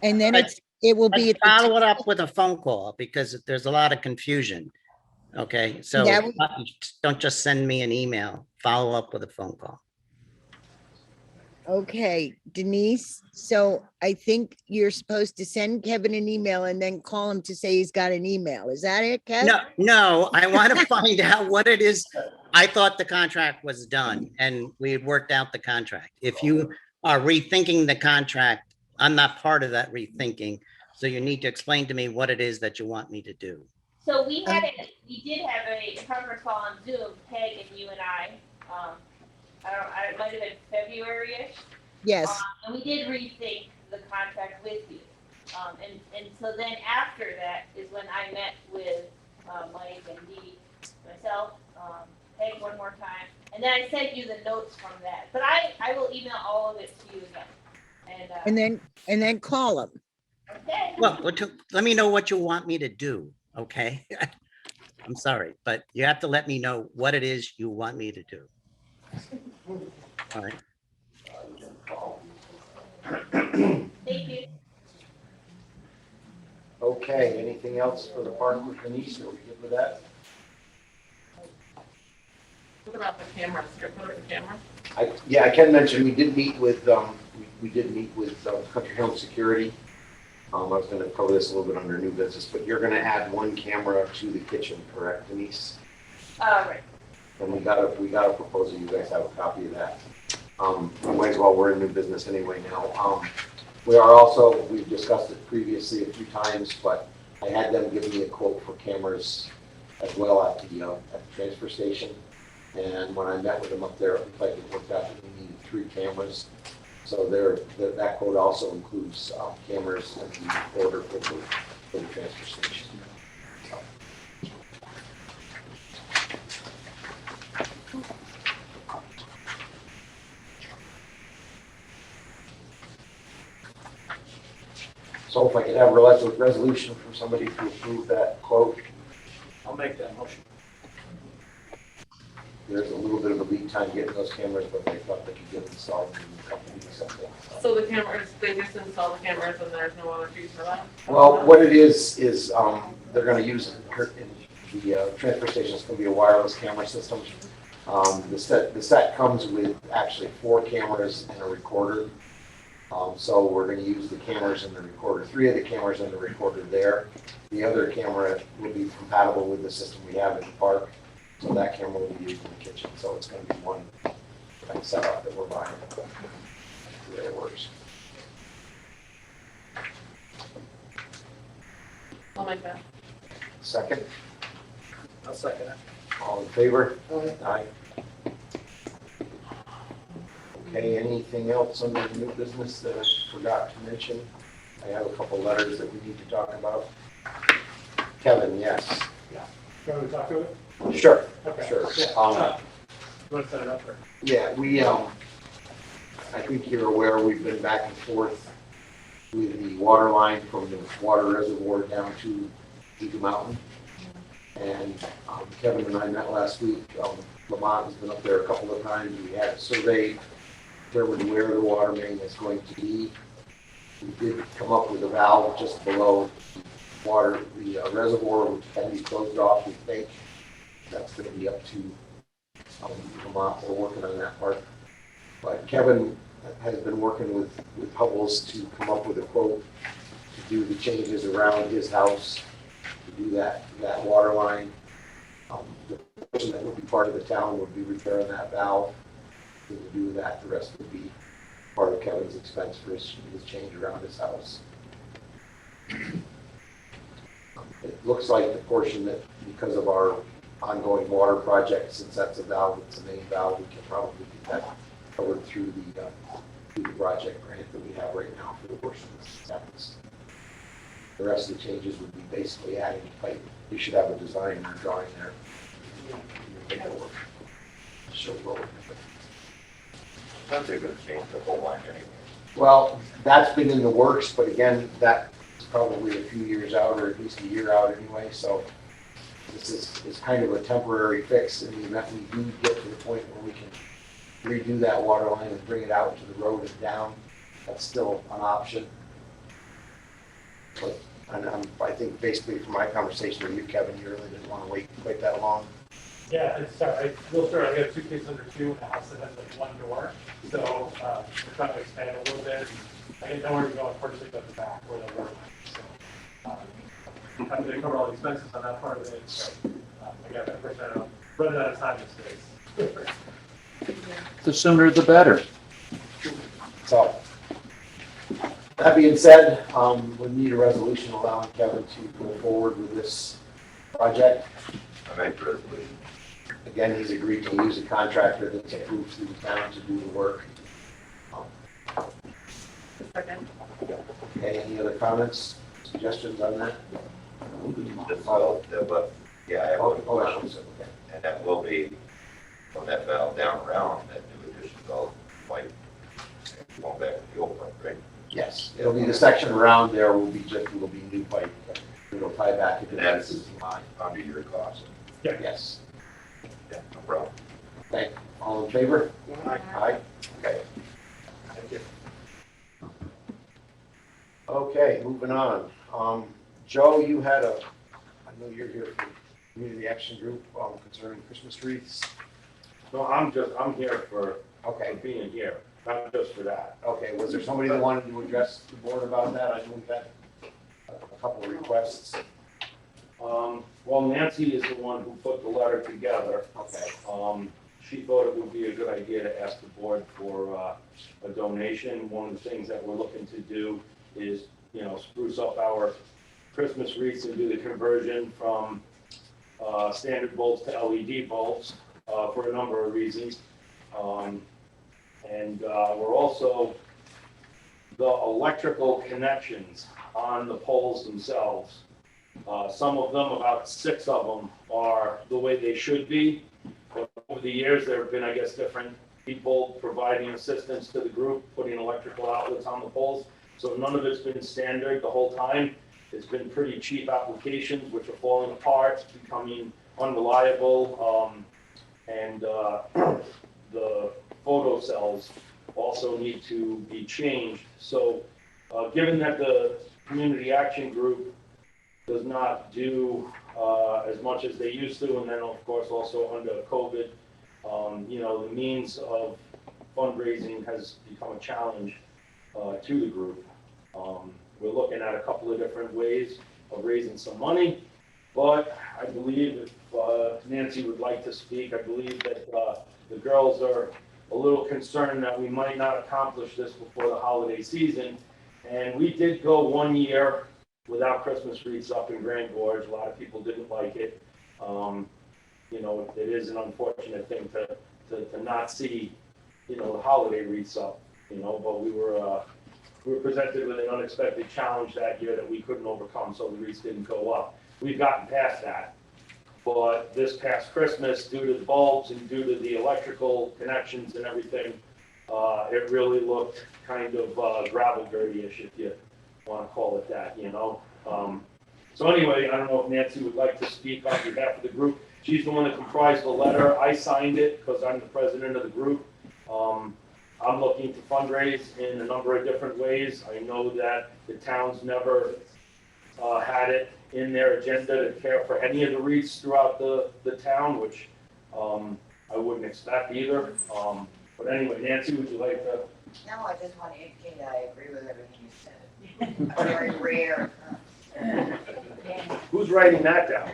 And then it will be. Let's follow it up with a phone call because there's a lot of confusion. Okay, so That would- don't just send me an email. Follow up with a phone call. Okay, Denise, so I think you're supposed to send Kevin an email and then call him to say he's got an email. Is that it, Kevin? No, I want to find out what it is. I thought the contract was done and we had worked out the contract. If you are rethinking the contract, I'm not part of that rethinking. So you need to explain to me what it is that you want me to do. So we did have a conference call on Zoom, Peg and you and I. It might have been February-ish. Yes. And we did rethink the contract with you. And so then after that is when I met with Mike and Dee, myself, Peg one more time. And then I sent you the notes from that. But I will email all of it to you again. And then call him. Okay. Well, let me know what you want me to do, okay? I'm sorry, but you have to let me know what it is you want me to do. All right. Thank you. Okay, anything else for the park with Denise? Are we good with that? What about the cameras? Get rid of the cameras? I can mention, we did meet with Country Home Security. I was gonna cover this a little bit under new business, but you're gonna add one camera to the kitchen, correct, Denise? Right. And we got a proposal, you guys have a copy of that. We might as well, we're in new business anyway now. We are also, we've discussed it previously a few times, but I had them give me a quote for cameras as well at the transfer station. And when I met with them up there, it like it worked out that we needed 3 cameras. So that quote also includes cameras and the order for the transfer station. So if I could have a resolution from somebody to approve that quote. I'll make that motion. There's a little bit of a lead time getting those cameras, but they thought they could get installed in a couple weeks, I think. So the cameras, they just install the cameras and there's no other fees for that? Well, what it is they're gonna use, in the transfer station, it's gonna be a wireless camera system. The set comes with actually 4 cameras and a recorder. So we're gonna use the cameras and the recorder, 3 of the cameras and the recorder there. The other camera will be compatible with the system we have in the park. So that camera will be used in the kitchen. So it's gonna be one setup that we're buying. The way it works. I'll make that. Second, I'll second it. all in favor? Aye. Okay, anything else under the new business that I forgot to mention? I have a couple letters that we need to talk about. Kevin, yes. Can we talk to it? Sure, Okay. sure. Yeah. You want to set it up for? Yeah, I think you're aware, we've been back and forth with the water line from the water reservoir down to Eagle Mountain. And Kevin and I met last week. Lamont has been up there a couple of times. We had a survey, determined where the water main is going to be. We did come up with a valve just below the reservoir, which can be closed off, we think. That's going to be up to Vermont. We're working on that part. But Kevin has been working with Hubbles to come up with a quote to do the changes around his house, to do that water line. The person that would be part of the town would be repairing that valve. To do that, the rest would be part of Kevin's expense for his change around his house. It looks like the portion that, because of our ongoing water project, since that's a valve, it's a main valve, we can probably get that covered through the project grant that we have right now for the portion that happens. The rest of the changes would be basically adding pipe. You should have a design or drawing there. Paperwork. Show road. They're gonna change the whole line anyway. Well, that's been in the works, but again, that's probably a few years out, or at least a year out anyway, so this is kind of a temporary fix in the event we do get to the point where we can redo that water line and bring it out to the road and down. That's still an option. But, and I think basically from my conversation with you, Kevin, you really didn't want to wait quite that long. Yeah, it's, I will start, I got a suitcase under two in a house that has like one door, so, we're trying to expand a little bit. I didn't know where to go and purchase it at the back where the road is, so. I'm gonna cover all the expenses on that part of it, so, I got that first out, running out of time in space. The sooner the better. So, that being said, we need a resolution allowing Kevin to go forward with this project. I make the resolution. Again, he's agreed to use a contractor that's approved through the town to do the work. Second. Okay, any other comments, suggestions on that? That's all, but, yeah, I have one Oh, question. okay. And that will be from that valve down around, that new addition valve pipe, going back to the old pipe, right? Yes, it'll be the section around there will be new pipe. It'll tie back into And that that's existing line. under your cost. Yes. Yeah, no problem. Okay, all in favor? Aye. Okay. Thank you. Okay, moving on. Joe, you had I know you're here for Community Action Group concerning Christmas wreaths. No, I'm here for Okay, being here, not just for that. okay. Was there somebody that wanted to address the board about that? I know we've had a couple of requests. Well, Nancy is the one who put the letter together. Okay. She thought it would be a good idea to ask the board for a donation. One of the things that we're looking to do is, spruce up our Christmas wreaths and do the conversion from standard bulbs to LED bulbs for a number of reasons. And we're also, the electrical connections on the poles themselves, some of them, about 6 of them, are the way they should be. But over the years, there have been, I guess, different people providing assistance to the group, putting electrical outlets on the poles. So none of it's been standard the whole time. It's been pretty cheap applications, which are falling apart, becoming unreliable. And the photo cells also need to be changed. So given that the Community Action Group does not do as much as they used to, and then of course also under COVID, the means of fundraising has become a challenge to the group. We're looking at a couple of different ways of raising some money, but I believe if Nancy would like to speak, I believe that the girls are a little concerned that we might not accomplish this before the holiday season. And we did go 1 year without Christmas wreaths up in Grand Gorge. A lot of people didn't like it. It is an unfortunate thing to not see, the holiday wreaths up, but we were presented with an unexpected challenge that year that we couldn't overcome, so the wreaths didn't go up. We've gotten past that. But this past Christmas, due to the bulbs and due to the electrical connections and everything, it really looked kind of gravel dirty-ish, if you want to call it that, So anyway, I don't know if Nancy would like to speak on behalf of the group. She's the one that comprised the letter. I signed it because I'm the president of the group. I'm looking to fundraise in a number of different ways. I know that the town's never had it in their agenda to care for any of the wreaths throughout the town, which I wouldn't expect either. But anyway, Nancy, would you like to? No, I just want to indicate I agree with everything you said. Very rare. Who's writing that down?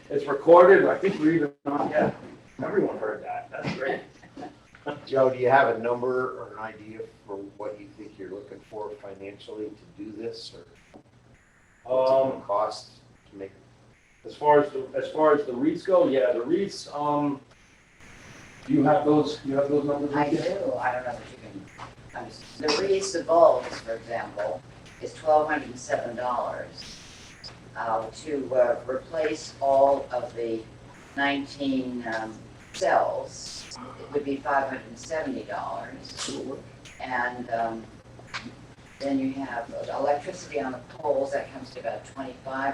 It's recorded. I think we're even on. Yeah, everyone heard that. That's great. Joe, do you have a number or an idea for what you think you're looking for financially to do this? Or Cost to make. As far as the wreaths go, yeah, the wreaths, do you have those numbers? I do, I don't know if you can, the wreaths, the bulbs, for example, is $1,207. To replace all of the 19 cells, it would be $570. And then you have electricity on the poles, that comes to about $2,500.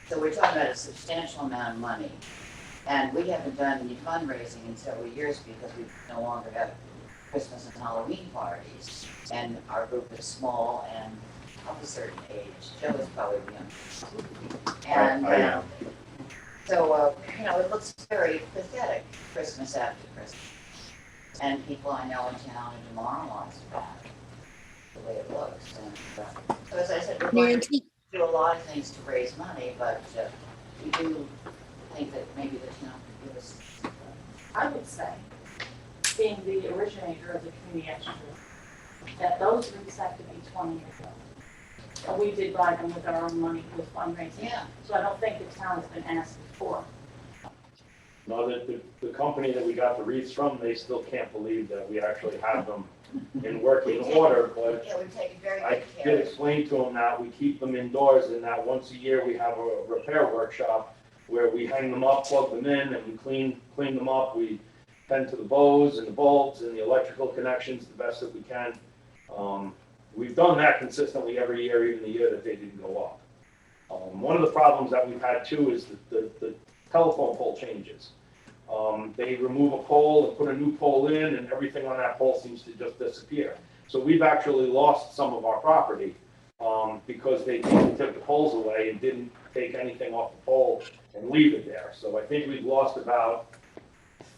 So we're talking about a substantial amount of money. And we haven't done any fundraising in several years because we no longer have Christmas and Halloween parties. And our group is small and of a certain age. Joe is probably young. And I am. so, it looks very pathetic, Christmas after Christmas. And people I know in town are demoralized about it, the way it looks. And so as I said, we're going to do a lot of things to raise money, but we do think that maybe the town could give us. I would say, being the originator of the community action group, that those groups have to be 20 years old. And we did buy them with our own money with fundraising. Yeah. So I don't think the town has been asked before. No, the company that we got the wreaths from, they still can't believe that we actually have them in working order, but Yeah, we take very I good care did of explain to them that we keep them indoors and that once a year we have a repair workshop where we hang them up, plug them in, and we clean them up. We tend to the bows and the bulbs and the electrical connections the best that we can. We've done that consistently every year, even the year that they didn't go up. One of the problems that we've had too is the telephone pole changes. They remove a pole and put a new pole in, and everything on that pole seems to just disappear. So we've actually lost some of our property because they took the poles away and didn't take anything off the pole and leave it there. So I think we've lost about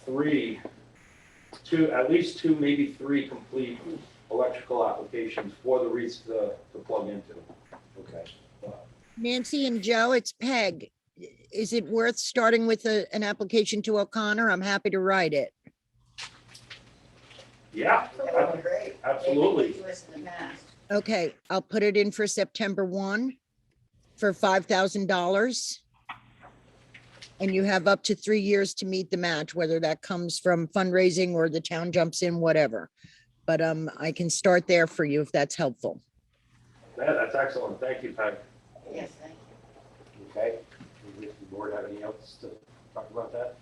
at least two, maybe three complete electrical applications for the wreaths to plug into. Okay. Nancy and Joe, it's Peg. Is it worth starting with an application to O'Connor? I'm happy to write it. Yeah, That would be great. absolutely. They've been to us in the past. Okay, I'll put it in for September 1 for $5,000. And you have up to 3 years to meet the match, whether that comes from fundraising or the town jumps in, whatever. But I can start there for you if that's helpful. Yeah, that's excellent. Thank you, Peg. Yes, thank you. Okay. Does the board have anything else to talk about that?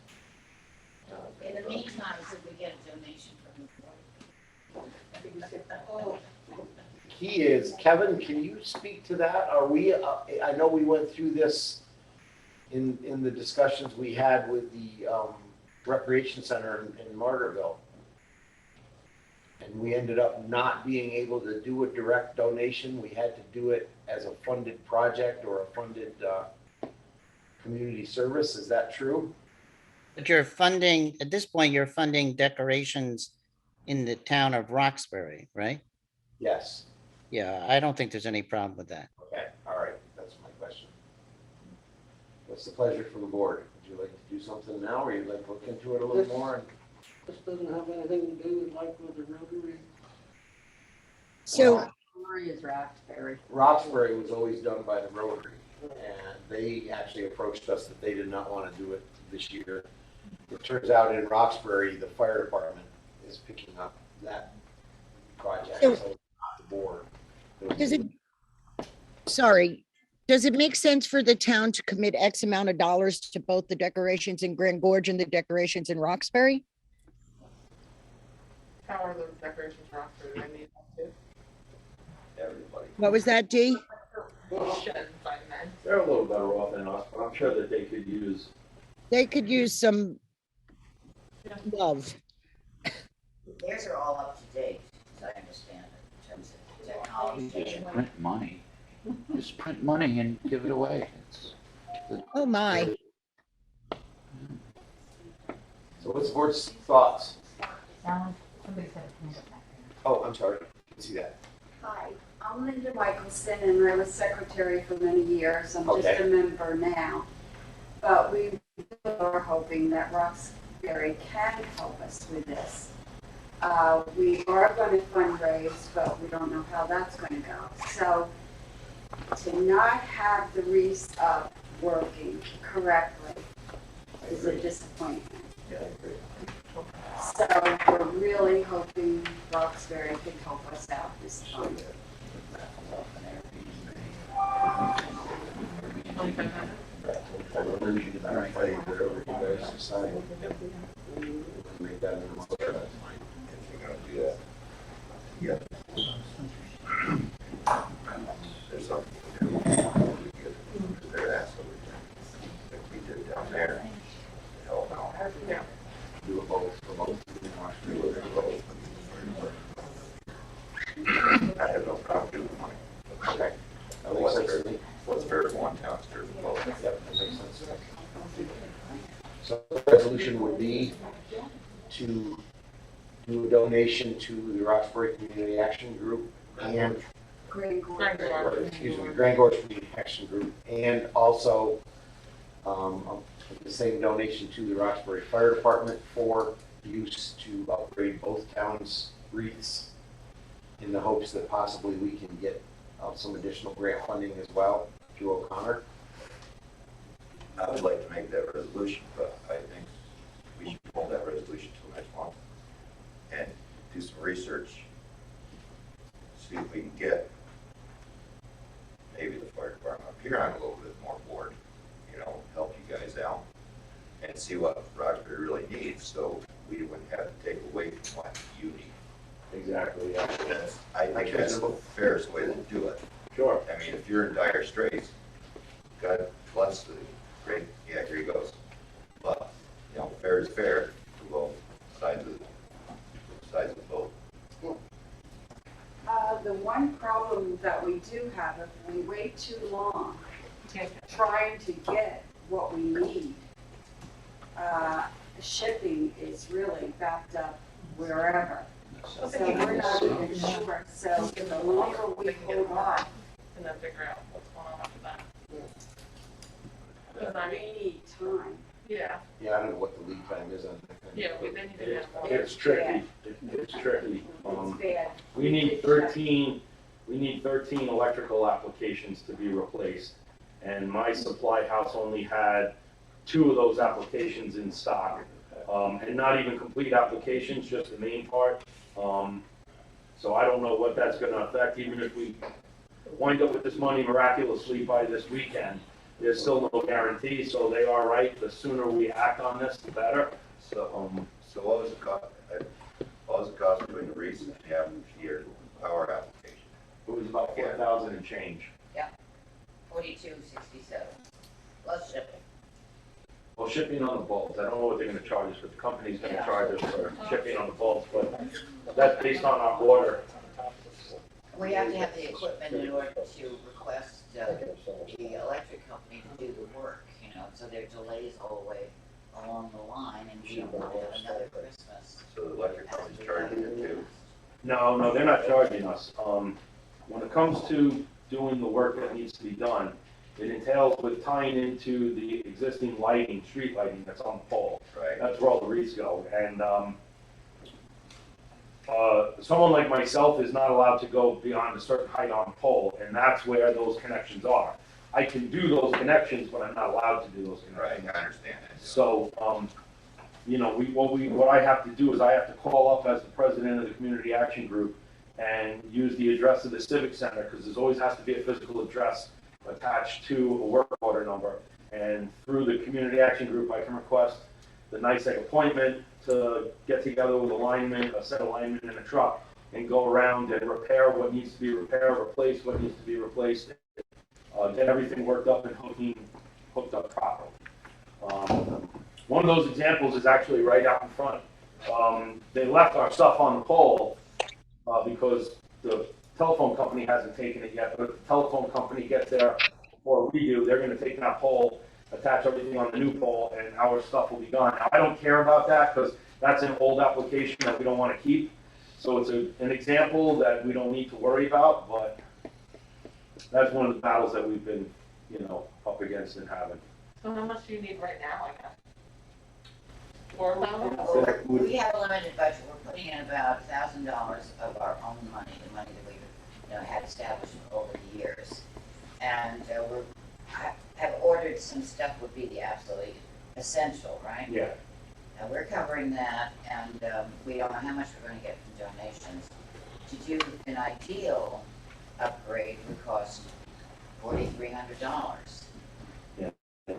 In the meantime, should we get a donation from the board? Oh, Key is, Kevin, can you speak to that? Are we, I know we went through this in the discussions we had with the recreation center in Margaretville. And we ended up not being able to do a direct donation. We had to do it as a funded project or a funded community service. Is that true? But you're funding, at this point, you're funding decorations in the town of Roxbury, right? Yes. Yeah, I don't think there's any problem with that. Okay, all right, that's my question. What's the pleasure for the board? Would you like to do something now, or you'd like to look into it a little more? This doesn't have anything to do with like with the Rotary. So Roxbury is Roxbury. Roxbury was always done by the Rotary, and they actually approached us that they did not want to do it this year. It turns out in Roxbury, the fire department is picking up that project, so it's not the board. Does it make sense for the town to commit X amount of dollars to both the decorations in Grand Gorge and the decorations in Roxbury? How are those decorations for Roxbury? Do I need that too? Everybody. What was that, Dee? They're a little better off than us, but I'm sure that they could use. They could use some love. theirs are all up to date, as I understand it, in terms of technology. Just print money. Just print money and give it away. Oh, my. So what's the board's thoughts? Somebody's got a hand up back there. Oh, I'm sorry, I can see that. Hi, I'm Linda Michelson, and I was secretary for many years. I'm just Okay. a member now. But we are hoping that Roxbury can help us with this. We are going to fundraise, but we don't know how that's going to go. So to not have the wreaths up working correctly is a disappointment. Yeah, I agree. So we're really hoping Roxbury can help us out this time. Make that an if you're gonna do that. Yeah. There's something to do. We get their ass over there. Like we did down there. Help out. Yeah. Do a both, for both. Do it for both. I have no problem doing mine. Okay. What's fair for one town, is fair for both. Yep, that makes sense. So the resolution would be to do a donation to the Roxbury Community Action Group and, Grand Gorge. Grand Gorge Community Action Group, and also the same donation to the Roxbury Fire Department for use to upgrade both towns' wreaths in the hopes that possibly we can get some additional grant funding as well through O'Connor. I would like to make that resolution, but I think we should hold that resolution till next month and do some research. See if we can get maybe the fire department up here on a little bit more board, help you guys out and see what Roxbury really needs, so we wouldn't have to take away from what you need. Exactly, yeah. I think that's the fairest way to do it. Sure. I mean, if you're in dire straits, God bless the great, yeah, here he goes. But, fair is fair to both sides of the boat. The one problem that we do have, if we wait too long trying to get what we need, shipping is really backed up wherever. So we're not even sure. So the longer we hold off, And then figure out what's going on after that. we need time. Yeah, Yeah, I don't know what the lead time is on that. yeah, we then need to get more. It's tricky. It's tricky. It's bad. We need 13 electrical applications to be replaced. And my supply house only had 2 of those applications in stock. And not even complete applications, just the main part. So I don't know what that's gonna affect, even if we wind up with this money miraculously by this weekend. There's still no guarantee, so they are right, the sooner we act on this, the better. So what was the cost? What was the cost between the wreaths and your power application? It was about 4,000 and change. Yeah, 42.67 plus shipping. Well, shipping on the bulbs, I don't know what they're gonna charge us, but the company's gonna charge us for shipping on the bulbs, but that's based on our order. We have to have the equipment in order to request the electric company to do the work, so there are delays all the way along the line, and we don't want to have another Christmas. So the electric company's charging it too? No, they're not charging us. When it comes to doing the work that needs to be done, it entails with tying into the existing lighting, street lighting that's on the pole. Right. That's where all the wreaths go. And someone like myself is not allowed to go beyond a certain height on the pole, and that's where those connections are. I can do those connections, but I'm not allowed to do those connections. Right, I understand that. So, what I have to do is I have to call up as the president of the community action group and use the address of the civic center, because there always has to be a physical address attached to a work order number. And through the community action group, I can request the NICEAG appointment to get together with a lineman, a set of linemen in a truck, and go around and repair what needs to be repaired, replace what needs to be replaced, get everything worked up and hooked up properly. One of those examples is actually right out in front. They left our stuff on the pole because the telephone company hasn't taken it yet, but if the telephone company gets there before we do, they're gonna take that pole, attach everything on the new pole, and our stuff will be gone. Now, I don't care about that because that's an old application that we don't want to keep. So it's an example that we don't need to worry about, but that's one of the battles that we've been, up against and having. So how much do you need right now, I guess? 4,000? We have a limited budget. We're putting in about $1,000 of our own money, the money that we've had established over the years. and have ordered some stuff would be the absolutely essential, right? Yeah. And we're covering that, and we don't know how much we're gonna get from donations. To do an ideal upgrade would cost $4,300. Yeah.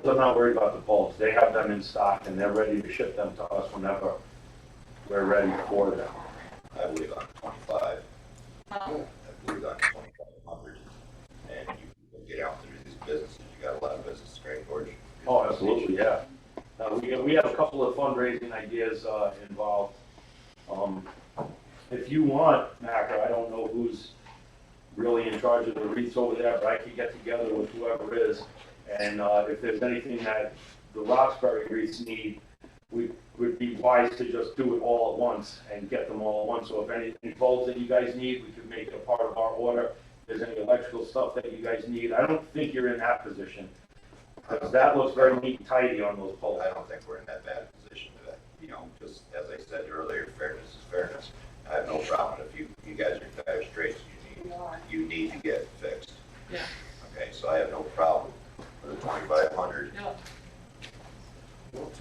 So I'm not worried about the poles. They have them in stock and they're ready to ship them to us whenever we're ready for them. I believe on 25. I believe on 2,500. And you can get out through these businesses. You got a lot of businesses, Grand Gorge. Oh, absolutely, yeah. We have a couple of fundraising ideas involved. If you want, Macker, I don't know who's really in charge of the wreaths over there, but I could get together with whoever is. And if there's anything that the Roxbury wreaths need, we would be wise to just do it all at once and get them all at once. So if any bulbs that you guys need, we could make it a part of our order. If there's any electrical stuff that you guys need, I don't think you're in that position. Because that looks very neat and tidy on those poles. I don't think we're in that bad position today. You know, just as I said earlier, fairness is fairness. I have no problem if you guys are dire straits, you need to get fixed. Yeah. Okay, so I have no problem with the 2,500. Yeah.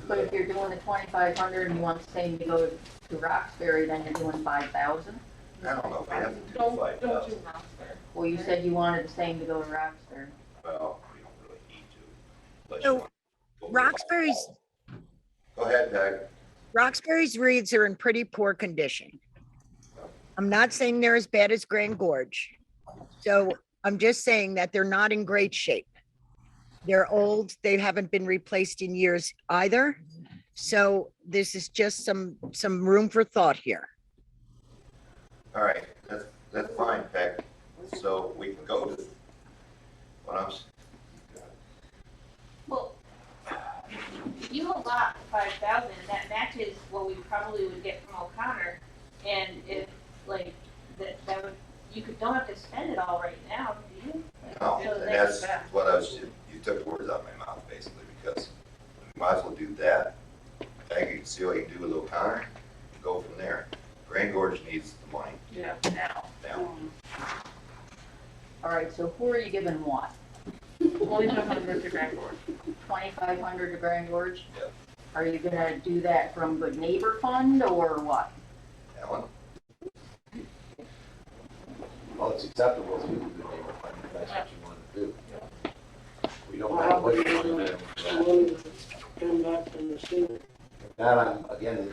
But if you're doing the 2,500 and you want the same to go to Roxbury, then you're doing 5,000? I don't know if I have to do Don't 5,000. do Roxbury. Well, you said you wanted the same to go to Roxbury. Well, we don't really need to. Unless you So want to go Roxbury's, Go ahead, Peg. Roxbury's reeds are in pretty poor condition. I'm not saying they're as bad as Grand Gorge. So I'm just saying that they're not in great shape. They're old. They haven't been replaced in years either. So this is just some room for thought here. All right, that's fine, Peg. So we can go to what I'm, Well, you allot 5,000, and that matches what we probably would get from O'Connor. And if, like, that would, don't have to spend it all right now, do you? no, So and that's that's what I was, you took the words out of my mouth, basically, because we might as well do that. Peg, you can see what you can do with O'Connor, and go from there. Grand Gorge needs the money Yeah, now. now. All right, so who are you giving what? 2,500 to Grand Gorge. 2,500 to Grand Gorge? Yep. Are you gonna do that from Good Neighbor Fund or what? Alan? Well, it's acceptable to do the neighbor fund, if that's what you want to do. We don't have what you want to do. Come back from the state. That I'm, again,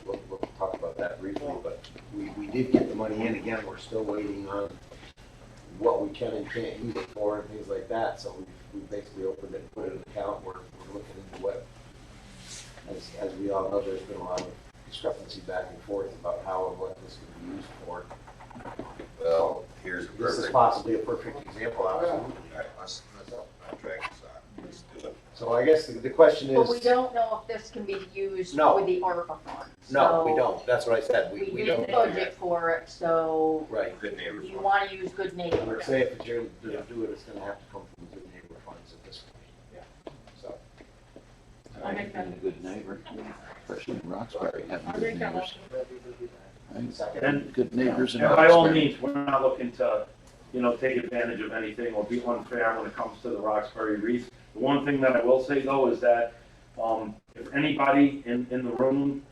we'll talk about that briefly, but we did get the money in. Again, we're still waiting on what we can and can't use it for and things like that. So we basically opened it and put it in an account. We're looking into what, as we all know, there's been a lot of discrepancy back and forth about how and what this can be used for. Well, here's a This is perfect. possibly a perfect example, absolutely. All right, let's not drag this on. Let's do it. So I guess the question But we is, don't know if this can be used No. with the ARPA funds. no, we So don't. That's what I said. We We need don't a know budget yet. for it, so Right, good neighbor. you want to use Good I Neighbor. would say if you're going to do it, it's going to have to come from the good neighbor funds at this point. Yeah. So. I'll make that. Being a good neighbor, especially in Roxbury, having I'll good make that neighbors. motion. And Good neighbors in And by all Roxbury. means, we're not looking to, take advantage of anything or be unfair when it comes to the Roxbury wreath. The one thing that I will say though is that, if anybody in the room,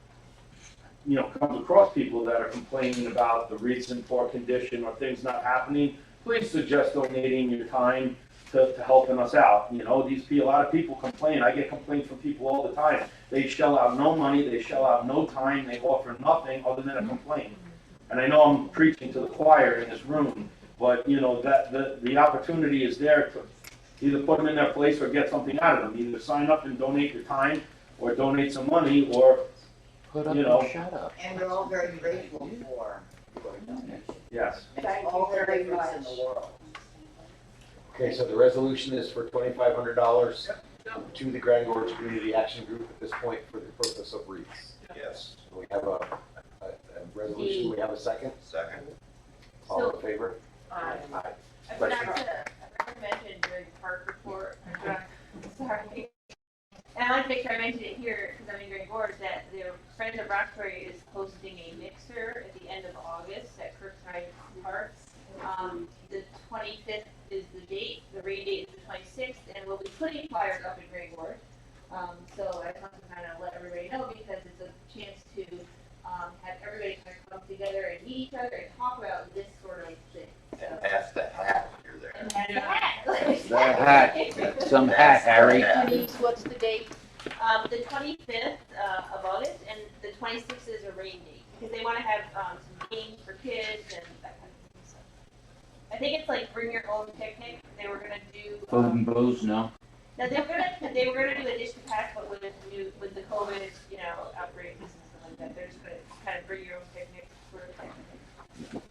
comes across people that are complaining about the wreaths in poor condition or things not happening, please suggest donating your time to helping us out. A lot of people complain. I get complaints from people all the time. They shell out no money, they shell out no time, they offer nothing other than a complaint. And I know I'm preaching to the choir in this room, but that the opportunity is there to either put them in their place or get something out of them. Either sign up and donate your time, or donate some money, or Put up you and know. shut up. And we're all very grateful for your donation. Yes. Makes all the difference in the world. Okay, so the resolution is for $2,500 to the Grand Gorge Community Action Group at this point for the purpose of wreaths. Yes. So we have a resolution, we have a second. Second. All in favor? Aye. Aye. I forgot to mention during the park report, sorry. And I like to make sure I mention it here, because I'm in Grand Gorge, that the Friends of Roxbury is hosting a mixer at the end of August at Kirkside Park. The 25th is the date, rain date is the 26th, and we'll be putting fires up in Grey Gorge. So I just want to kind of let everybody know because it's a chance to have everybody kind of come together and meet each other and talk about this sort of thing. So, And pass the hat when you're there. and that's the hat. The hat, some hat, Harry. Denise, what's the date? The 25th of August, and the 26th is a rain date, because they want to have some games for kids and that kind of thing. So I think it's like bring your own picnic. They were gonna do. Food and booze, no? No, they were gonna do a dish to pass, but with the COVID, outbreaks and stuff like that, they're just gonna kind of bring your own picnic sort of thing.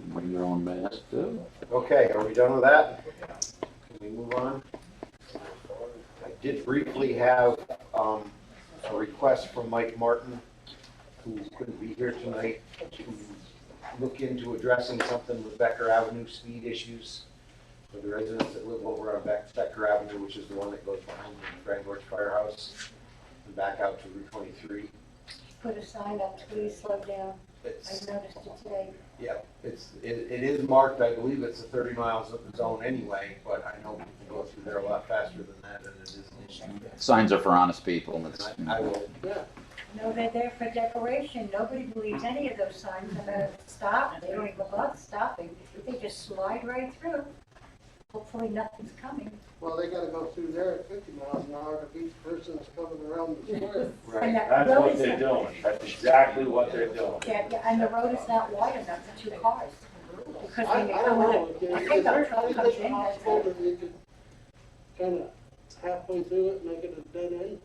Bring your own mask too. Okay, are we done with that? Can we move on? I did briefly have a request from Mike Martin, who couldn't be here tonight, to look into addressing something with Becker Avenue speed issues for the residents that live over on Becker Avenue, which is the one that goes behind the Grand Gorge Firehouse and back out to Route 23. Put a sign up, please slow down. I It's, noticed it today. yeah, it is marked, I believe it's a 30 miles of the zone anyway, but I know people go through there a lot faster than that, and it is an issue. Signs are for honest people. And it's, I will, No, they're there for decoration. Nobody believes any of those signs are gonna stop. They don't even bother stopping. They just slide right through. Hopefully nothing's coming. Well, they gotta go through there at 50 miles an hour to beat the person that's coming around the square. And that That's road what is they're not- doing. That's exactly what they're doing. Yeah, and the road is not wide enough for two cars. Because I when you don't come know, with is a there pickup truck any comes in, that's possible that you could kind of halfway through it, make it a dead end?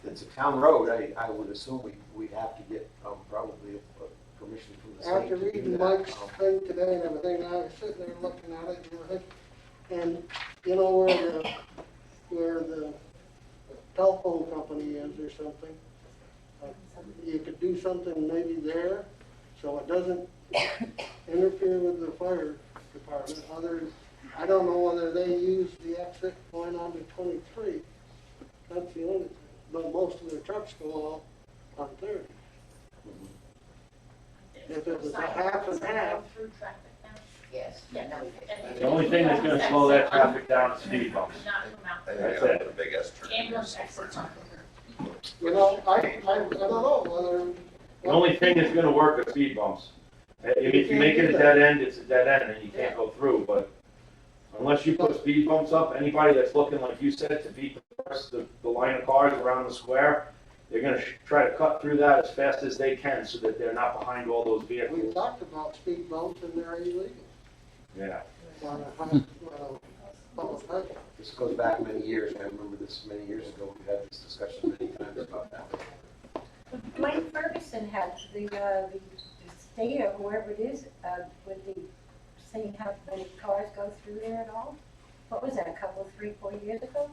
it's a town road, I would assume we'd have to get probably permission from the state After to do reading that. Mike's thing today and everything, I was sitting there looking at it and everything. And you know where the telephone company is or something? You could do something maybe there, so it doesn't interfere with the fire department. I don't know whether they use the exit going on to 23. That's the only thing. But most of their trucks go out on 30. If it was a half and half, Yes. The only thing that's gonna slow that traffic down is speed bumps. I think That's I it. got the big S turn. Ambulance exits are. you know, I don't know whether. The only thing that's gonna work are speed bumps. If you make it a dead end, it's a dead end and you can't go through, but unless you put speed bumps up, anybody that's looking, like you said, to beat the line of cars around the square, they're gonna try to cut through that as fast as they can so that they're not behind all those We vehicles. talked about speed bumps and they're illegal. Yeah. On a public highway. This goes back many years, I remember this many years ago, we've had this discussion many times about that. Dwayne Ferguson had the state or whoever it is, with the saying how many cars go through there at all. What was that, a couple, 3-4 years ago?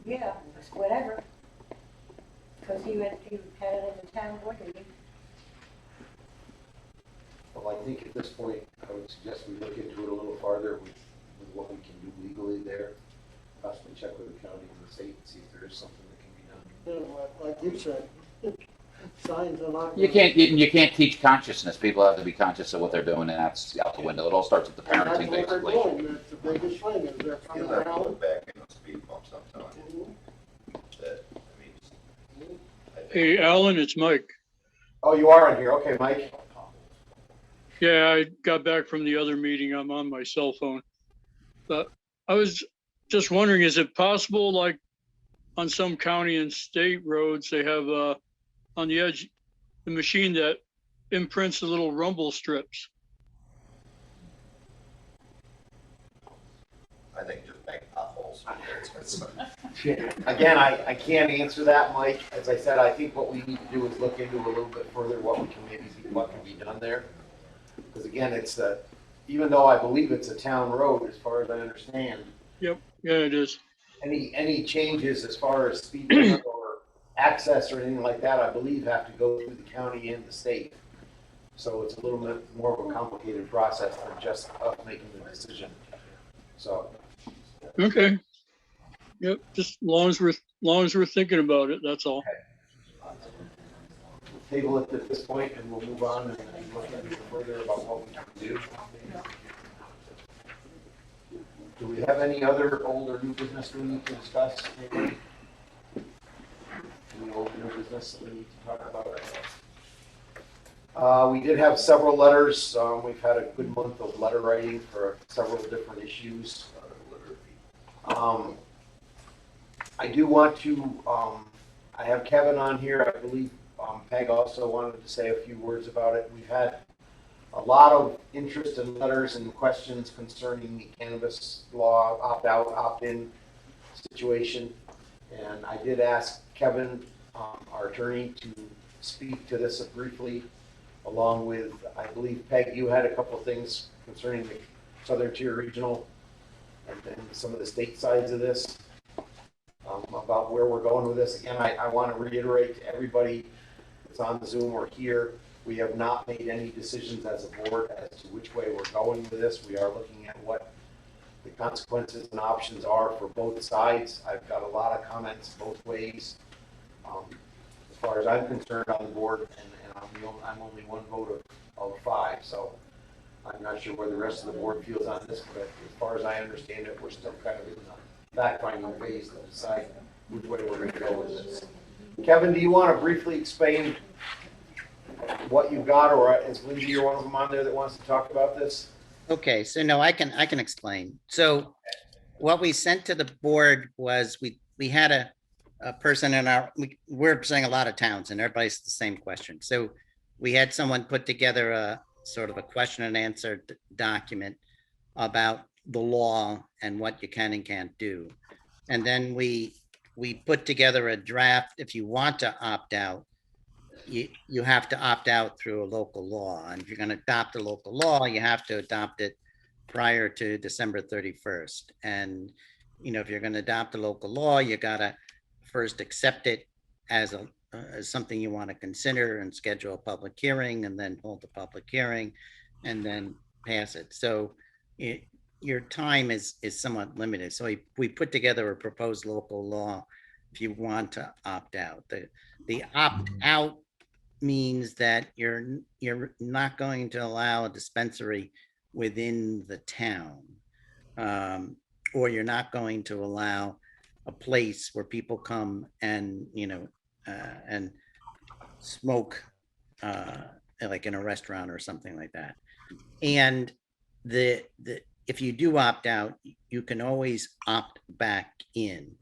Yeah, whatever. Because he had it in the town board meeting. Well, I think at this point, I would suggest we look into it a little farther with what we can do legally there. Possibly check with the county and the state and see if there is something that can be done. You know, like you said, signs are not. you can't teach consciousness. People have to be conscious of what they're doing, and that's out the window. It all starts with the That's parenting, what they're basically. doing. That's the biggest thing is they're You'll coming have to around. look back in those speed bumps, I'm telling you. That, I think Hey, Alan, it's Mike. Oh, you are on here, okay, Mike. Yeah, I got back from the other meeting. I'm on my cell phone. But I was just wondering, is it possible, like on some county and state roads, they have on the edge, the machine that imprints the little rumble strips? I think just make potholes. Again, I can't answer that, Mike. As I said, I think what we need to do is look into a little bit further what can be done there. Because again, it's even though I believe it's a town road, as far as I understand. Yep, yeah, it is. Any changes as far as speed limit or access or anything like that, I believe have to go through the county and the state. So it's a little bit more of a complicated process than just us making the decision. So. Okay. Yep, just long as we're thinking about it, that's all. table it at this point and we'll move on and look a little further about what we can do. Do we have any other old or new business we need to discuss? Anybody? Any old or new business that we need to talk about? We did have several letters. We've had a good month of letter writing for several different issues. I do want to, I have Kevin on here. I believe Peg also wanted to say a few words about it. We've had a lot of interest in letters and questions concerning the cannabis law opt-out, opt-in situation. And I did ask Kevin, our attorney, to speak to this briefly, along with, I believe, Peg, you had a couple of things concerning the Southern Tier Regional and some of the state sides of this, about where we're going with this. Again, I want to reiterate to everybody that's on the Zoom or here, we have not made any decisions as a board as to which way we're going with this. We are looking at what the consequences and options are for both sides. I've got a lot of comments both ways. As far as I'm concerned on the board, and I'm only one vote of 5, so I'm not sure where the rest of the board feels on this, but as far as I understand it, we're still kind of in the fact-finding phase to decide which way we're going to go with this. Kevin, do you want to briefly explain what you've got, or is Lindsay, you're one of them on there that wants to talk about this? Okay, so no, I can explain. So what we sent to the board was we had a person in we're saying a lot of towns and everybody's the same question. So we had someone put together a sort of a question and answer document about the law and what you can and can't do. And then we put together a draft. If you want to opt out, you have to opt out through a local law. And if you're going to adopt a local law, you have to adopt it prior to December 31st. And, if you're going to adopt a local law, you got to first accept it as something you want to consider and schedule a public hearing, and then hold the public hearing and then pass it. So your time is somewhat limited. So we put together a proposed local law if you want to opt out. The opt out means that you're not going to allow a dispensary within the town, or you're not going to allow a place where people come and and smoke, like in a restaurant or something like that. And if you do opt out, you can always opt back in.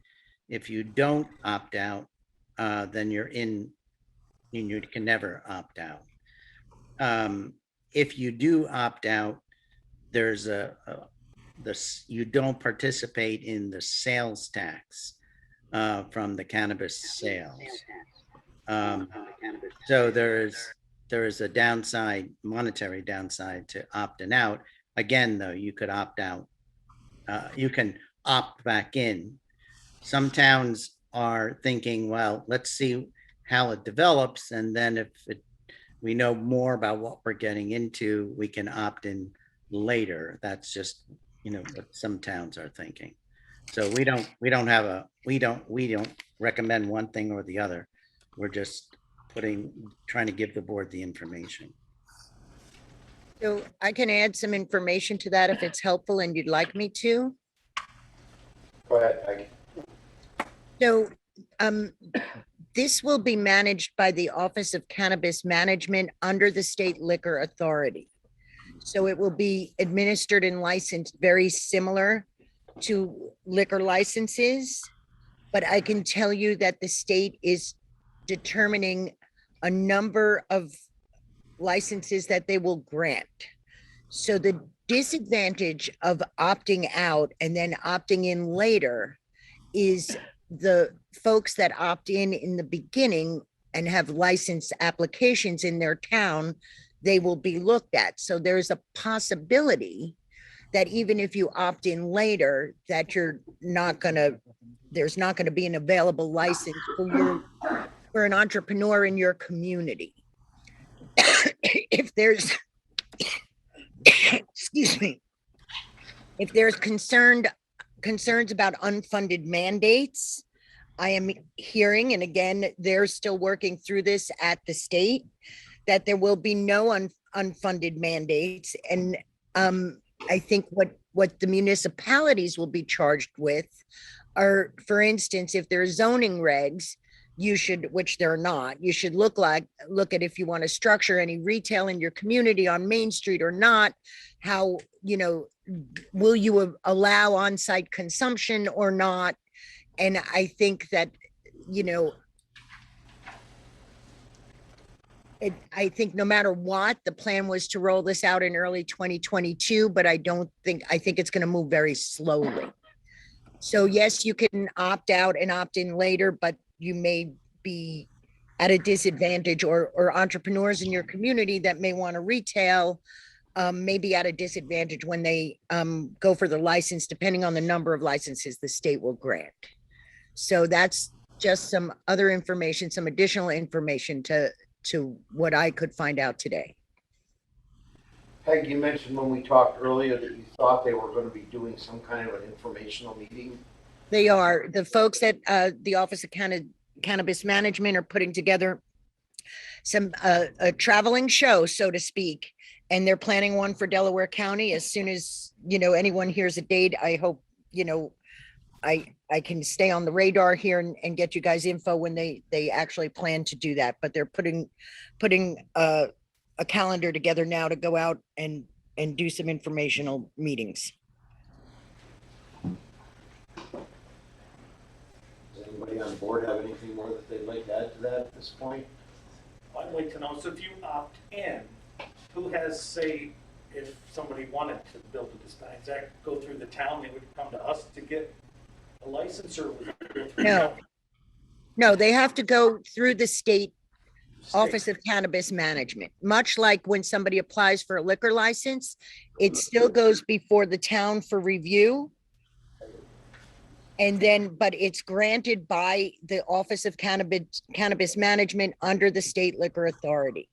If you don't opt out, then you're in. You can never opt out. If you do opt out, there's you don't participate in the sales tax from the cannabis sales. So there is a downside, monetary downside to opting out. Again, though, you could opt out. You can opt back in. Some towns are thinking, well, let's see how it develops, and then if we know more about what we're getting into, we can opt in later. That's just what some towns are thinking. So we don't recommend one thing or the other. We're just trying to give the board the information. So I can add some information to that if it's helpful and you'd like me to. Go ahead, Peggy. So this will be managed by the Office of Cannabis Management under the State Liquor Authority. So it will be administered and licensed very similar to liquor licenses. But I can tell you that the state is determining a number of licenses that they will grant. So the disadvantage of opting out and then opting in later is the folks that opt in the beginning and have license applications in their town, they will be looked at. So there's a possibility that even if you opt in later, that there's not going to be an available license for an entrepreneur in your community. If there's, excuse me, if there's concerns about unfunded mandates, I am hearing, and again, they're still working through this at the state, that there will be no unfunded mandates. And I think what the municipalities will be charged with are, for instance, if there's zoning regs, you should, which they're not, you should look at if you want to structure any retail in your community on Main Street or not, how, will you allow on-site consumption or not? And I think that, I think no matter what, the plan was to roll this out in early 2022, but I think it's going to move very slowly. So yes, you can opt out and opt in later, but you may be at a disadvantage, or entrepreneurs in your community that may want to retail may be at a disadvantage when they go for the license, depending on the number of licenses the state will grant. So that's just some other information, some additional information to what I could find out today. Peg, you mentioned when we talked earlier that you thought they were going to be doing some kind of an informational meeting. They are. The folks at the Office of Cannabis Management are putting together some a traveling show, so to speak, and they're planning one for Delaware County. As soon as anyone hears a date, I hope I can stay on the radar here and get you guys info when they actually plan to do that. But they're putting a calendar together now to go out and do some informational meetings. Does anybody on board have anything more that they'd like to add to that at this point? I'd like to know, so if you opt in, who has say if somebody wanted to build a dispensary? Does that go through the town? They would come to us to get a license, or would it go through the town? No, they have to go through the state Office of Cannabis Management. Much like when somebody applies for a liquor license, it still goes before the town for review. And then, but it's granted by the Office of Cannabis Management under the State Liquor Authority.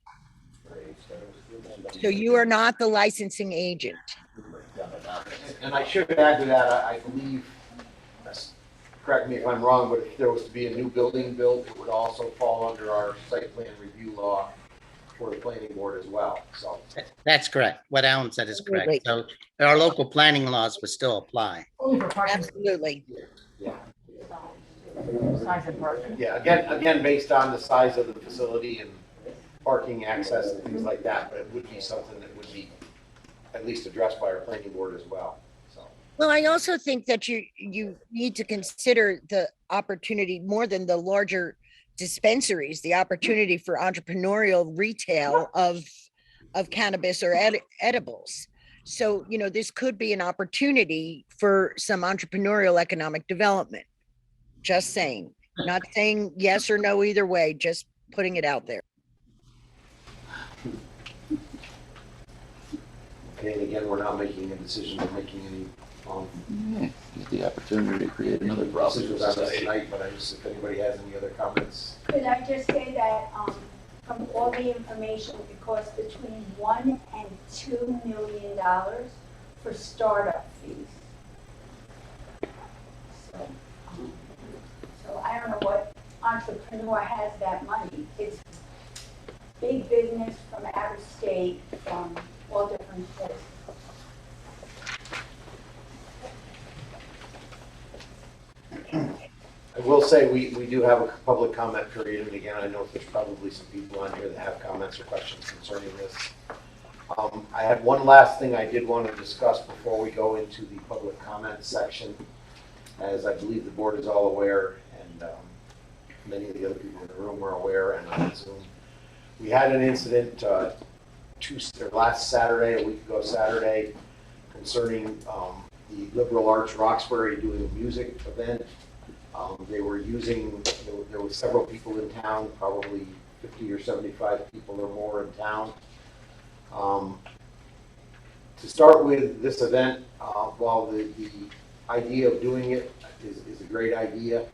So you are not the licensing agent. And I should add to that, I believe, correct me if I'm wrong, but if there was to be a new building built, it would also fall under our site plan review law for the planning board as well, so. That's correct. What Alan said is correct. So our local planning laws would still apply. Absolutely. Yeah. Size of parking. Yeah, again, based on the size of the facility and parking access and things like that, but it would be something that would be at least addressed by our planning board as well, so. Well, I also think that you need to consider the opportunity more than the larger dispensaries, the opportunity for entrepreneurial retail of cannabis or edibles. So, this could be an opportunity for some entrepreneurial economic development. Just saying, not saying yes or no either way, just putting it out there. Okay, and again, we're not making a decision, we're making any Use the opportunity to create another problem. decisions on this tonight, but if anybody has any other comments. Could I just say that from all the information, it costs between $1 and $2 million for startup fees. So I don't know what entrepreneur has that money. It's big business from out of state, from all different places. I will say, we do have a public comment period, and again, I know there's probably some people on here that have comments or questions concerning this. I had one last thing I did want to discuss before we go into the public comment section. As I believe the board is all aware, and many of the other people in the room are aware, and on Zoom, we had an incident last Saturday, a week ago Saturday, concerning the liberal arts Roxbury doing a music event. They were using, there were several people in town, probably 50 or 75 people or more in town. To start with this event, while the idea of doing it is a great idea,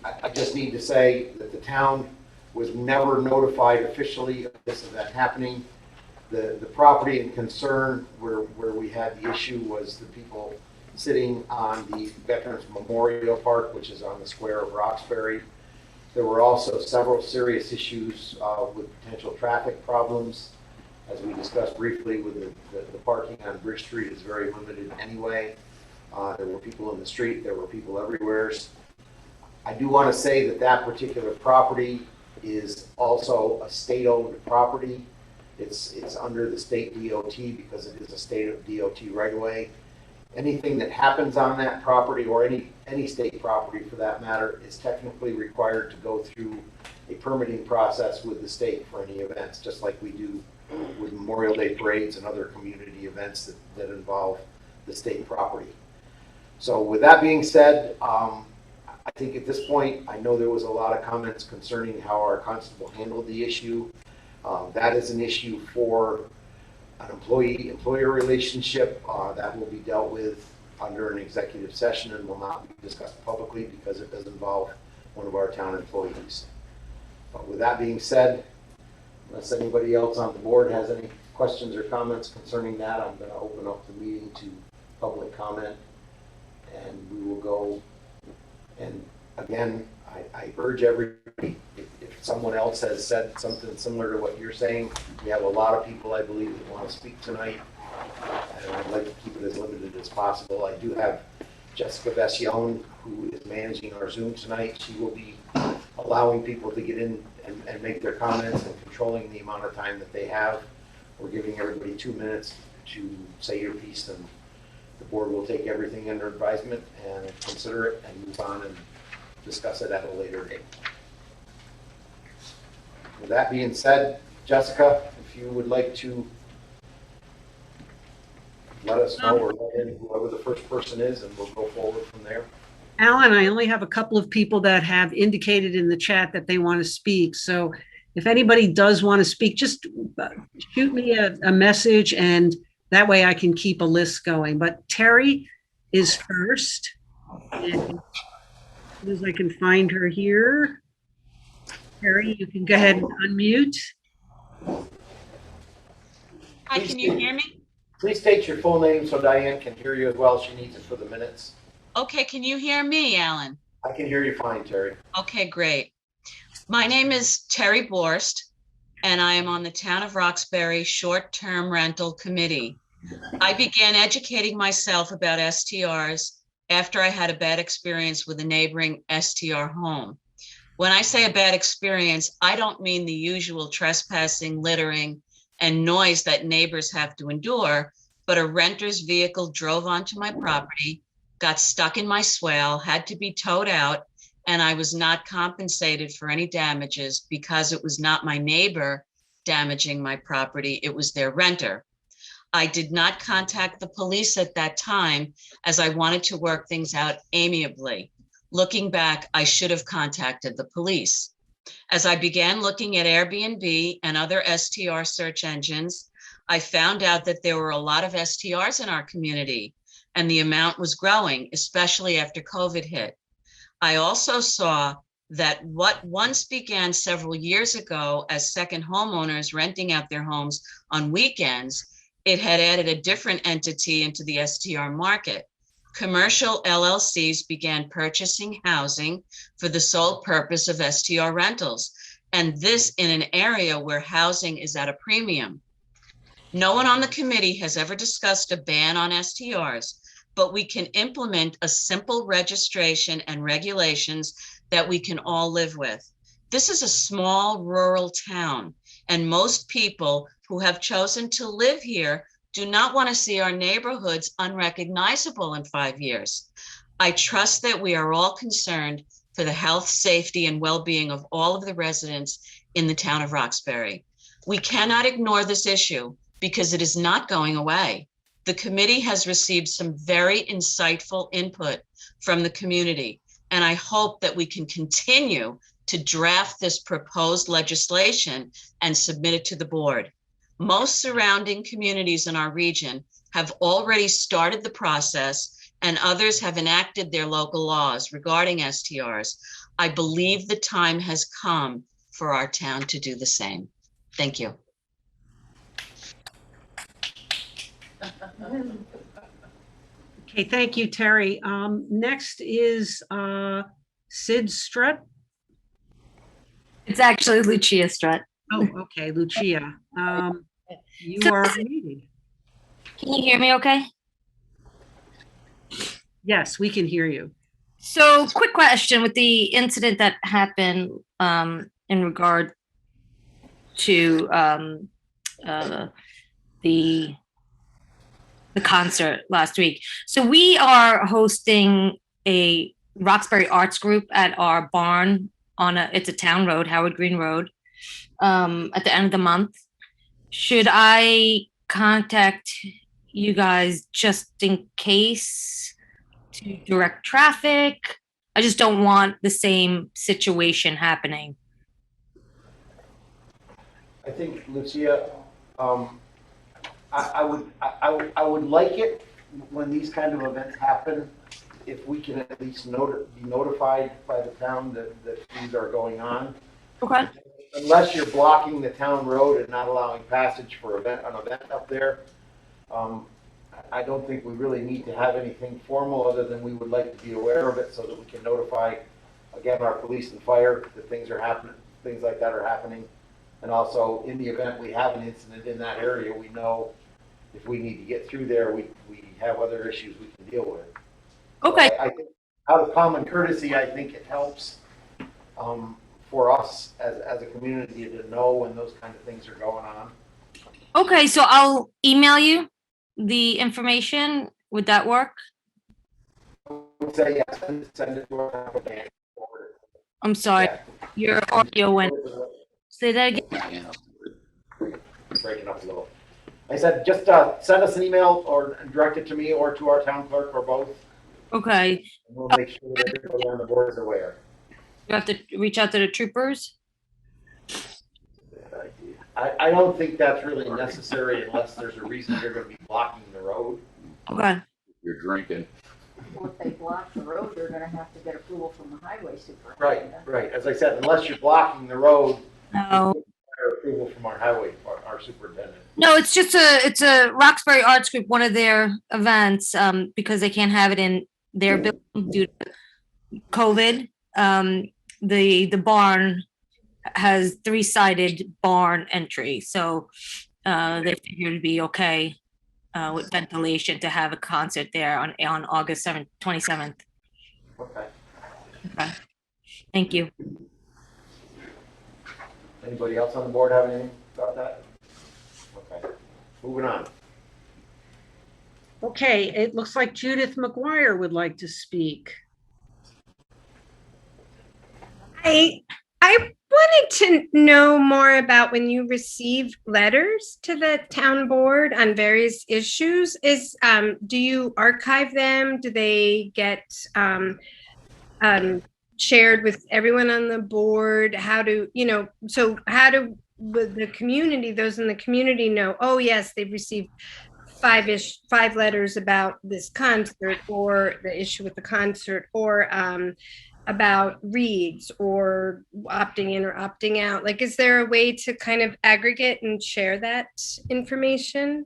I just need to say that the town was never notified officially of this event happening. The property in concern where we had the issue was the people sitting on the Veterans Memorial Park, which is on the square of Roxbury. There were also several serious issues with potential traffic problems. As we discussed briefly, with the parking on Bridge Street is very limited anyway. There were people in the street, there were people everywhere. I do want to say that that particular property is also a state-owned property. It's under the state DOT because it is a state of DOT right-of-way. Anything that happens on that property, or any state property for that matter, is technically required to go through a permitting process with the state for any events, just like we do with Memorial Day parades and other community events that involve the state property. So with that being said, I think at this point, I know there was a lot of comments concerning how our constable handled the issue. That is an issue for an employee-employer relationship that will be dealt with under an executive session and will not be discussed publicly because it does involve one of our town employees. But with that being said, unless anybody else on the board has any questions or comments concerning that, I'm going to open up the meeting to public comment, and we will go. And again, I urge everybody, if someone else has said something similar to what you're saying, we have a lot of people, I believe, that want to speak tonight, and I'd like to keep it as limited as possible. I do have Jessica Vessione, who is managing our Zoom tonight. She will be allowing people to get in and make their comments and controlling the amount of time that they have. We're giving everybody 2 minutes to say your piece, and the board will take everything under advisement and consider it and move on and discuss it at a later date. With that being said, Jessica, if you would like to let us know, or let in whoever the first person is, and we'll go forward from there. Alan, I only have a couple of people that have indicated in the chat that they want to speak. So if anybody does want to speak, just shoot me a message, and that way I can keep a list going. But Terry is first. And as I can find her here. Terry, you can go ahead and unmute. Hi, can you hear me? Please state your full name so Diane can hear you as well. She needs it for the minutes. Okay, can you hear me, Alan? I can hear you fine, Terry. Okay, great. My name is Terry Borst, and I am on the Town of Roxbury Short-Term Rental Committee. I began educating myself about STRs after I had a bad experience with a neighboring STR home. When I say a bad experience, I don't mean the usual trespassing, littering, and noise that neighbors have to endure, but a renter's vehicle drove onto my property, got stuck in my swale, had to be towed out, and I was not compensated for any damages because it was not my neighbor damaging my property, it was their renter. I did not contact the police at that time as I wanted to work things out amiably. Looking back, I should have contacted the police. As I began looking at Airbnb and other STR search engines, I found out that there were a lot of STRs in our community, and the amount was growing, especially after COVID hit. I also saw that what once began several years ago as second homeowners renting out their homes on weekends, it had added a different entity into the STR market. Commercial LLCs began purchasing housing for the sole purpose of STR rentals, and this in an area where housing is at a premium. No one on the committee has ever discussed a ban on STRs, but we can implement a simple registration and regulations that we can all live with. This is a small rural town, and most people who have chosen to live here do not want to see our neighborhoods unrecognizable in 5 years. I trust that we are all concerned for the health, safety, and well-being of all of the residents in the town of Roxbury. We cannot ignore this issue because it is not going away. The committee has received some very insightful input from the community, and I hope that we can continue to draft this proposed legislation and submit it to the board. Most surrounding communities in our region have already started the process, and others have enacted their local laws regarding STRs. I believe the time has come for our town to do the same. Thank you. Okay, thank you, Terry. Next is Sid Strutt. It's actually Lucia Strutt. Oh, okay, Lucia. You are muted. Can you hear me okay? Yes, we can hear you. So quick question with the incident that happened in regard to the concert last week. So we are hosting a Roxbury Arts Group at our barn it's a town road, Howard Green Road, at the end of the month. Should I contact you guys just in case to direct traffic? I just don't want the same situation happening. I think, Lucia, I would like it when these kind of events happen, if we can at least be notified by the town that these are going on. Okay. Unless you're blocking the town road and not allowing passage for an event up there, I don't think we really need to have anything formal other than we would like to be aware of it so that we can notify, again, our police and fire that things are happening, things like that are happening. And also, in the event we have an incident in that area, we know if we need to get through there, we have other issues we can deal with. Okay. So I think out of common courtesy, I think it helps for us as a community to know when those kind of things are going on. Okay, so I'll email you the information. Would that work? I would say yes, send it to our company. I'm sorry, Yeah. your audio went. Say that again. Breaking up a little. I said, just send us an email or direct it to me or to our town clerk or both. Okay. And we'll make sure that everybody on the board is aware. You have to reach out to the troopers? I don't think that's really necessary unless there's a reason you're going to be blocking the road. Okay. You're drinking. Well, if they block the road, they're gonna have to get approval from the highway superintendent. Right. As I said, unless you're blocking the road, No. approval from our highway, our superintendent. No, it's just it's a Roxbury Arts Group, one of their events, because they can't have it in their building due to COVID. The barn has 3-sided barn entry, so they figured it'd be okay with ventilation to have a concert there on August 27th. Okay. Okay. Thank you. Anybody else on the board have anything about that? Okay. Moving on. Okay, it looks like Judith McGuire would like to speak. I wanted to know more about when you receive letters to the town board on various issues. Do you archive them? Do they get shared with everyone on the board? How do the community, those in the community know, oh yes, they've received 5 letters about this concert or the issue with the concert or about reads or opting in or opting out? Like, is there a way to kind of aggregate and share that information?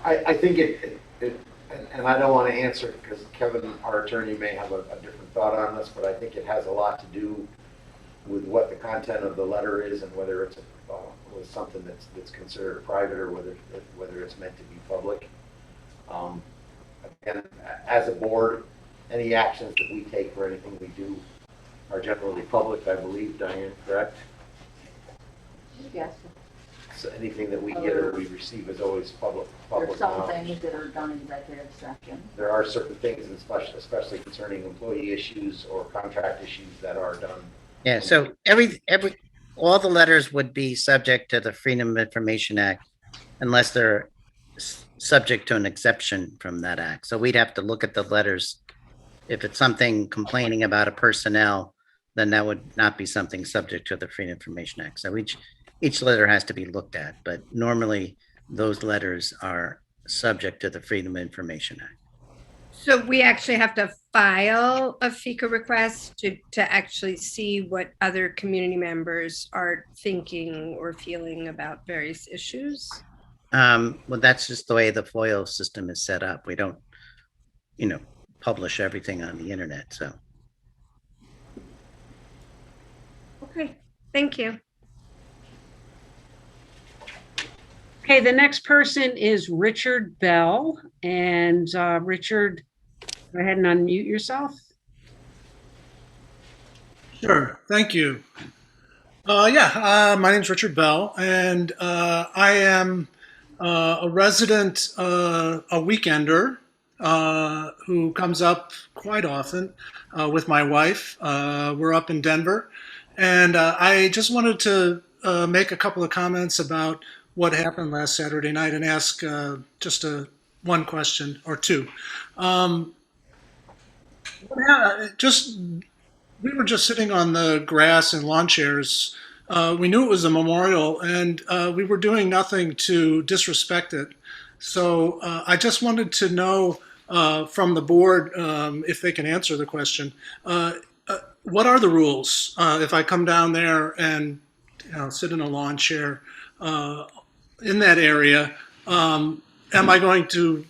I think and I don't want to answer it because Kevin, our attorney, may have a different thought on this, but I think it has a lot to do with what the content of the letter is and whether it's was something that's considered private or whether it's meant to be public. Again, as a board, any actions that we take or anything we do are generally public, I believe, Diane, correct? Yes. So anything that we get or we receive is always public. There's some knowledge. things that are done in executive session. There are certain things, especially concerning employee issues or contract issues that are done. Yeah, so all the letters would be subject to the Freedom of Information Act unless they're subject to an exception from that act. So we'd have to look at the letters. If it's something complaining about a personnel, then that would not be something subject to the Freedom of Information Act. So each letter has to be looked at, but normally those letters are subject to the Freedom of Information Act. So we actually have to file a FICA request to actually see what other community members are thinking or feeling about various issues? Well, that's just the way the FOIL system is set up. We don't, publish everything on the internet, so. Okay, thank you. Okay, the next person is Richard Bell. And Richard, go ahead and unmute yourself. Sure, thank you. My name's Richard Bell, and I am a resident, a weekender who comes up quite often with my wife. We're up in Denver, and I just wanted to make a couple of comments about what happened last Saturday night and ask just one question or two. We were just sitting on the grass and lawn chairs. We knew it was a memorial, and we were doing nothing to disrespect it. So I just wanted to know from the board, if they can answer the question, what are the rules if I come down there and sit in a lawn chair in that area? Am I going to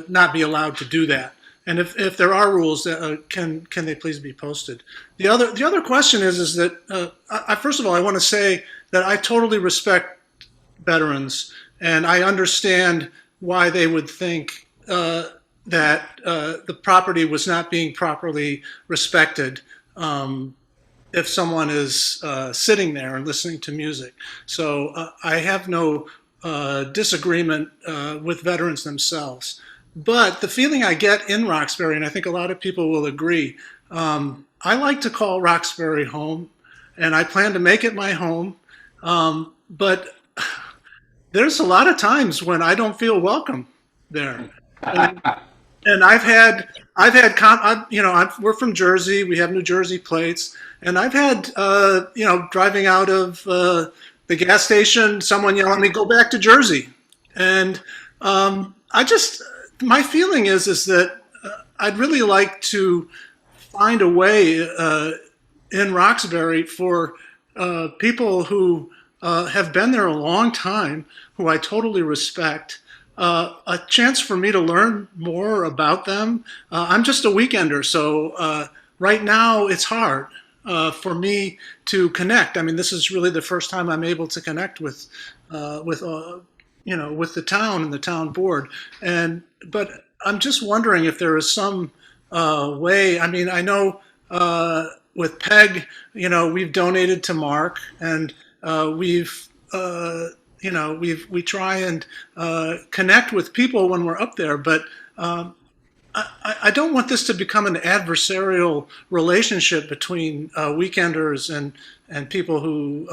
not be allowed to do that? And if there are rules, can they please be posted? The other question is that first of all, I want to say that I totally respect veterans, and I understand why they would think that the property was not being properly respected if someone is sitting there and listening to music. So I have no disagreement with veterans themselves. But the feeling I get in Roxbury, and I think a lot of people will agree, I like to call Roxbury home, and I plan to make it my home. But there's a lot of times when I don't feel welcome there. And we're from Jersey. We have New Jersey plates, and I've had, driving out of the gas station, someone yell at me, "Go back to Jersey," and my feeling is that I'd really like to find a way in Roxbury for people who have been there a long time, who I totally respect, a chance for me to learn more about them. I'm just a weekender, so right now it's hard for me to connect. I mean, this is really the first time I'm able to connect with the town and the town board. But I'm just wondering if there is some way. I mean, I know with PEG, we've donated to Mark, and we try and connect with people when we're up there, but I don't want this to become an adversarial relationship between weekenders and people who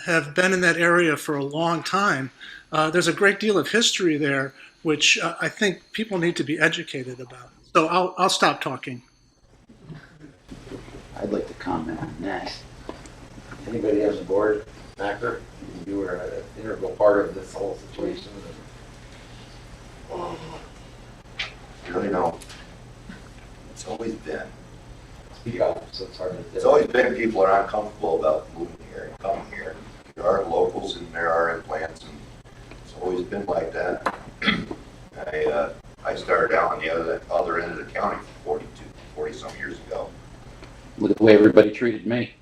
have been in that area for a long time. There's a great deal of history there, which I think people need to be educated about. So I'll stop talking. I'd like to comment on that. Anybody on the board, Macker? You were an integral part of this whole situation. It's always been. Speak up, so it's hard to. It's always been people are uncomfortable about moving here and coming here. There are locals and there are implants, and it's always been like that. I started out on the other end of the county 40 some years ago. Look at the way everybody treated me.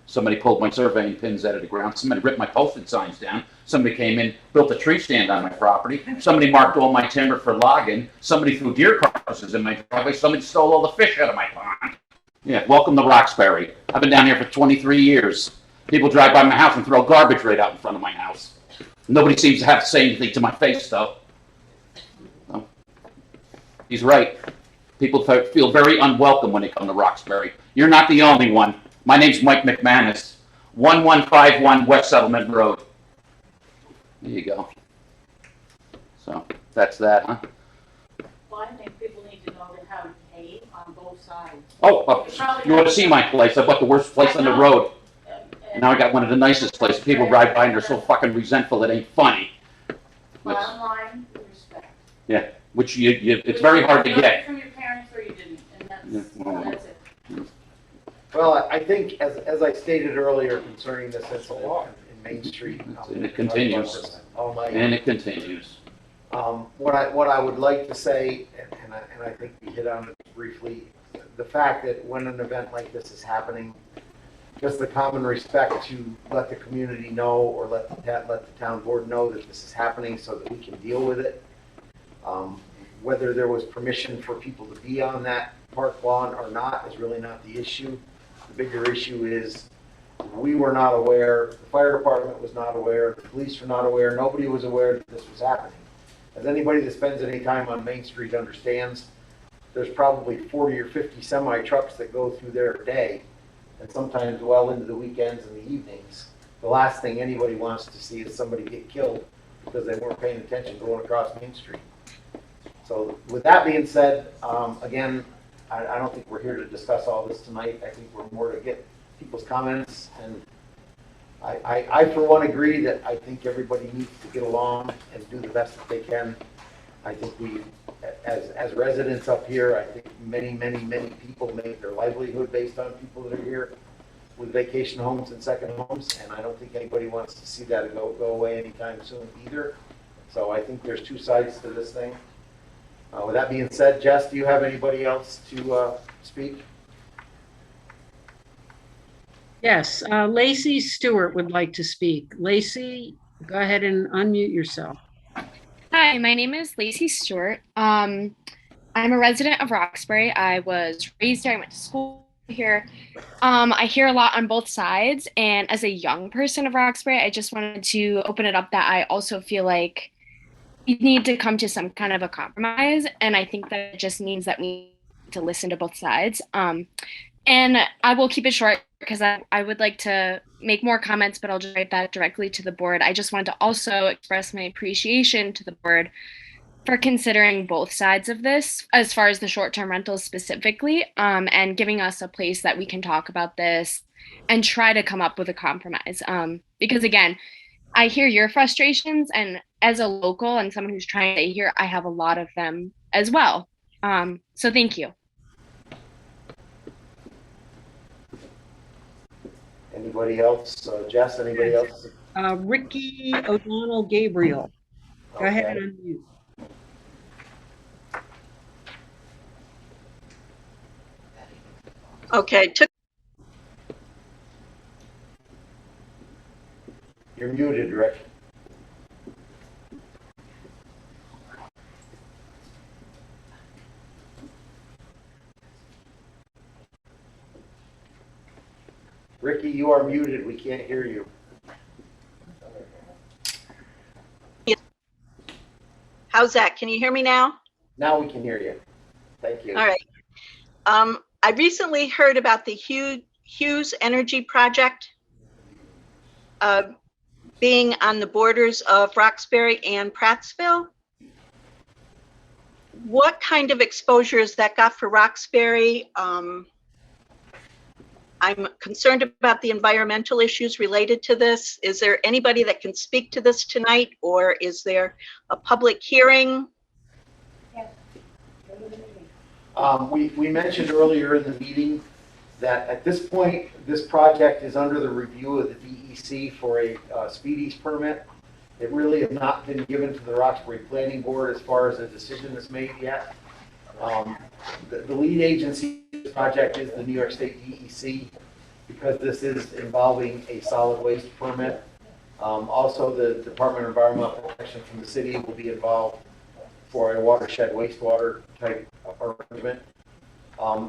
Somebody pulled my surveying pins out of the ground. Somebody ripped my posted signs down. Somebody came in, built a tree stand on my property. Somebody marked all my timber for logging. Somebody threw deer carcasses in my driveway. Somebody stole all the fish out of my pond. Yeah, welcome to Roxbury. I've been down here for 23 years. People drive by my house and throw garbage right out in front of my house. Nobody seems to have to say anything to my face, though. So, he's right. People feel very unwelcome when they come to Roxbury. You're not the only one. My name's Mike McManus, 1151 West Settlement Road. There you go. So that's that, huh? Well, I think people need to know how to pay on both sides. Oh, you want to see my place? I bought the worst place on the road. And now I got one of the nicest places. People ride by and they're so fucking resentful it ain't funny. Bottom line, respect. Yeah, which it's very hard to get. From your parents or you didn't, and that's it. Well, I think, as I stated earlier concerning this, it's a law, and Main Street. And it continues. All night. And it continues. What I would like to say, and I think we hit on it briefly, the fact that when an event like this is happening, just the common respect to let the community know or let the town board know that this is happening so that we can deal with it. Whether there was permission for people to be on that park lawn or not is really not the issue. The bigger issue is we were not aware, the fire department was not aware, the police were not aware, nobody was aware that this was happening. As anybody that spends any time on Main Street understands, there's probably 40 or 50 semi trucks that go through there a day, and sometimes well into the weekends and the evenings. The last thing anybody wants to see is somebody get killed because they weren't paying attention going across Main Street. So with that being said, again, I don't think we're here to discuss all this tonight. I think we're more to get people's comments, and I for one agree that I think everybody needs to get along and do the best that they can. I think we, as residents up here, I think many people make their livelihood based on people that are here with vacation homes and second homes, and I don't think anybody wants to see that go away anytime soon either. So I think there's two sides to this thing. With that being said, Jess, do you have anybody else to speak? Yes, Lacey Stewart would like to speak. Lacey, go ahead and unmute yourself. Hi, my name is Lacey Stewart. I'm a resident of Roxbury. I was raised here, I went to school here. I hear a lot on both sides, and as a young person of Roxbury, I just wanted to open it up that I also feel like we need to come to some kind of a compromise, and I think that it just means that we need to listen to both sides. And I will keep it short because I would like to make more comments, but I'll just write that directly to the board. I just wanted to also express my appreciation to the board for considering both sides of this as far as the short-term rentals specifically, and giving us a place that we can talk about this and try to come up with a compromise. Because again, I hear your frustrations, and as a local and someone who's trying to stay here, I have a lot of them as well. So thank you. Anybody else? Jess, anybody else? Ricky O'Donnell Gabriel. Go ahead and unmute. Okay. You're muted, Rick. Ricky, you are muted. We can't hear you. How's that? Can you hear me now? Now we can hear you. Thank you. All right. I recently heard about the Hughes Energy Project being on the borders of Roxbury and Prattsville. What kind of exposure has that got for Roxbury? I'm concerned about the environmental issues related to this. Is there anybody that can speak to this tonight, or is there a public hearing? We mentioned earlier in the meeting that at this point, this project is under the review of the DEC for a speedies permit. It really has not been given to the Roxbury Planning Board as far as a decision is made yet. The lead agency of this project is the New York State DEC, because this is involving a solid waste permit. Also, the Department of Environmental Protection from the city will be involved for a watershed wastewater type arrangement.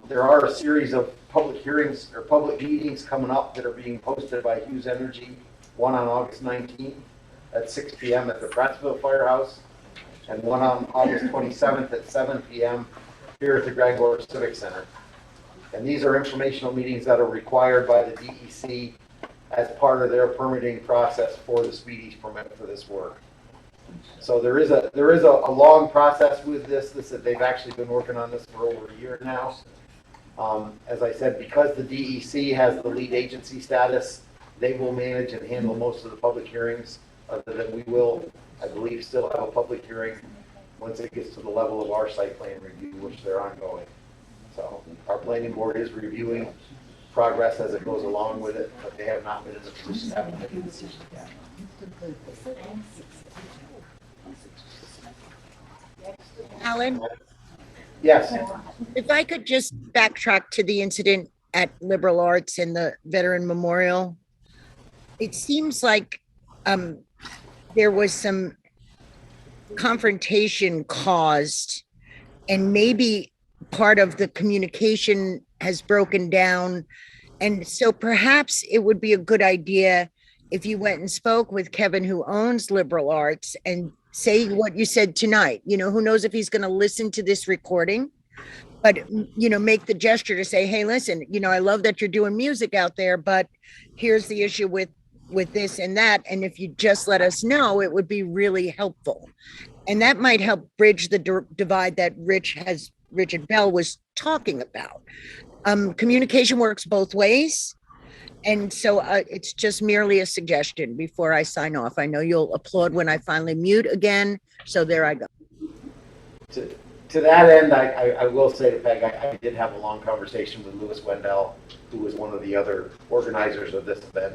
There are a series of public hearings or public meetings coming up that are being posted by Hughes Energy, one on August 19th at 6 p.m. at the Prattsville Firehouse, and one on August 27th at 7 p.m. here at the Grand Gorge Civic Center. And these are informational meetings that are required by the DEC as part of their permitting process for the speedies permit for this work. So there is a long process with this. They've actually been working on this for over a year now. As I said, because the DEC has the lead agency status, they will manage and handle most of the public hearings. Other than we will, I believe, still have a public hearing once it gets to the level of our site plan review, which they're ongoing. So our planning board is reviewing progress as it goes along with it, but they have not been in the position to have to make a decision yet. Alan, Yes. if I could just backtrack to the incident at Liberal Arts and the Veteran Memorial. It seems like there was some confrontation caused, and maybe part of the communication has broken down. And so perhaps it would be a good idea if you went and spoke with Kevin, who owns Liberal Arts, and say what you said tonight. You know, who knows if he's going to listen to this recording, but, you know, make the gesture to say, hey, listen, you know, I love that you're doing music out there, but here's the issue with this and that. And if you just let us know, it would be really helpful. And that might help bridge the divide that Richard Bell was talking about. Communication works both ways. And so it's just merely a suggestion before I sign off. I know you'll applaud when I finally mute again. So there I go. To that end, I will say to Peg, I did have a long conversation with Louis Wendell, who was one of the other organizers of this event.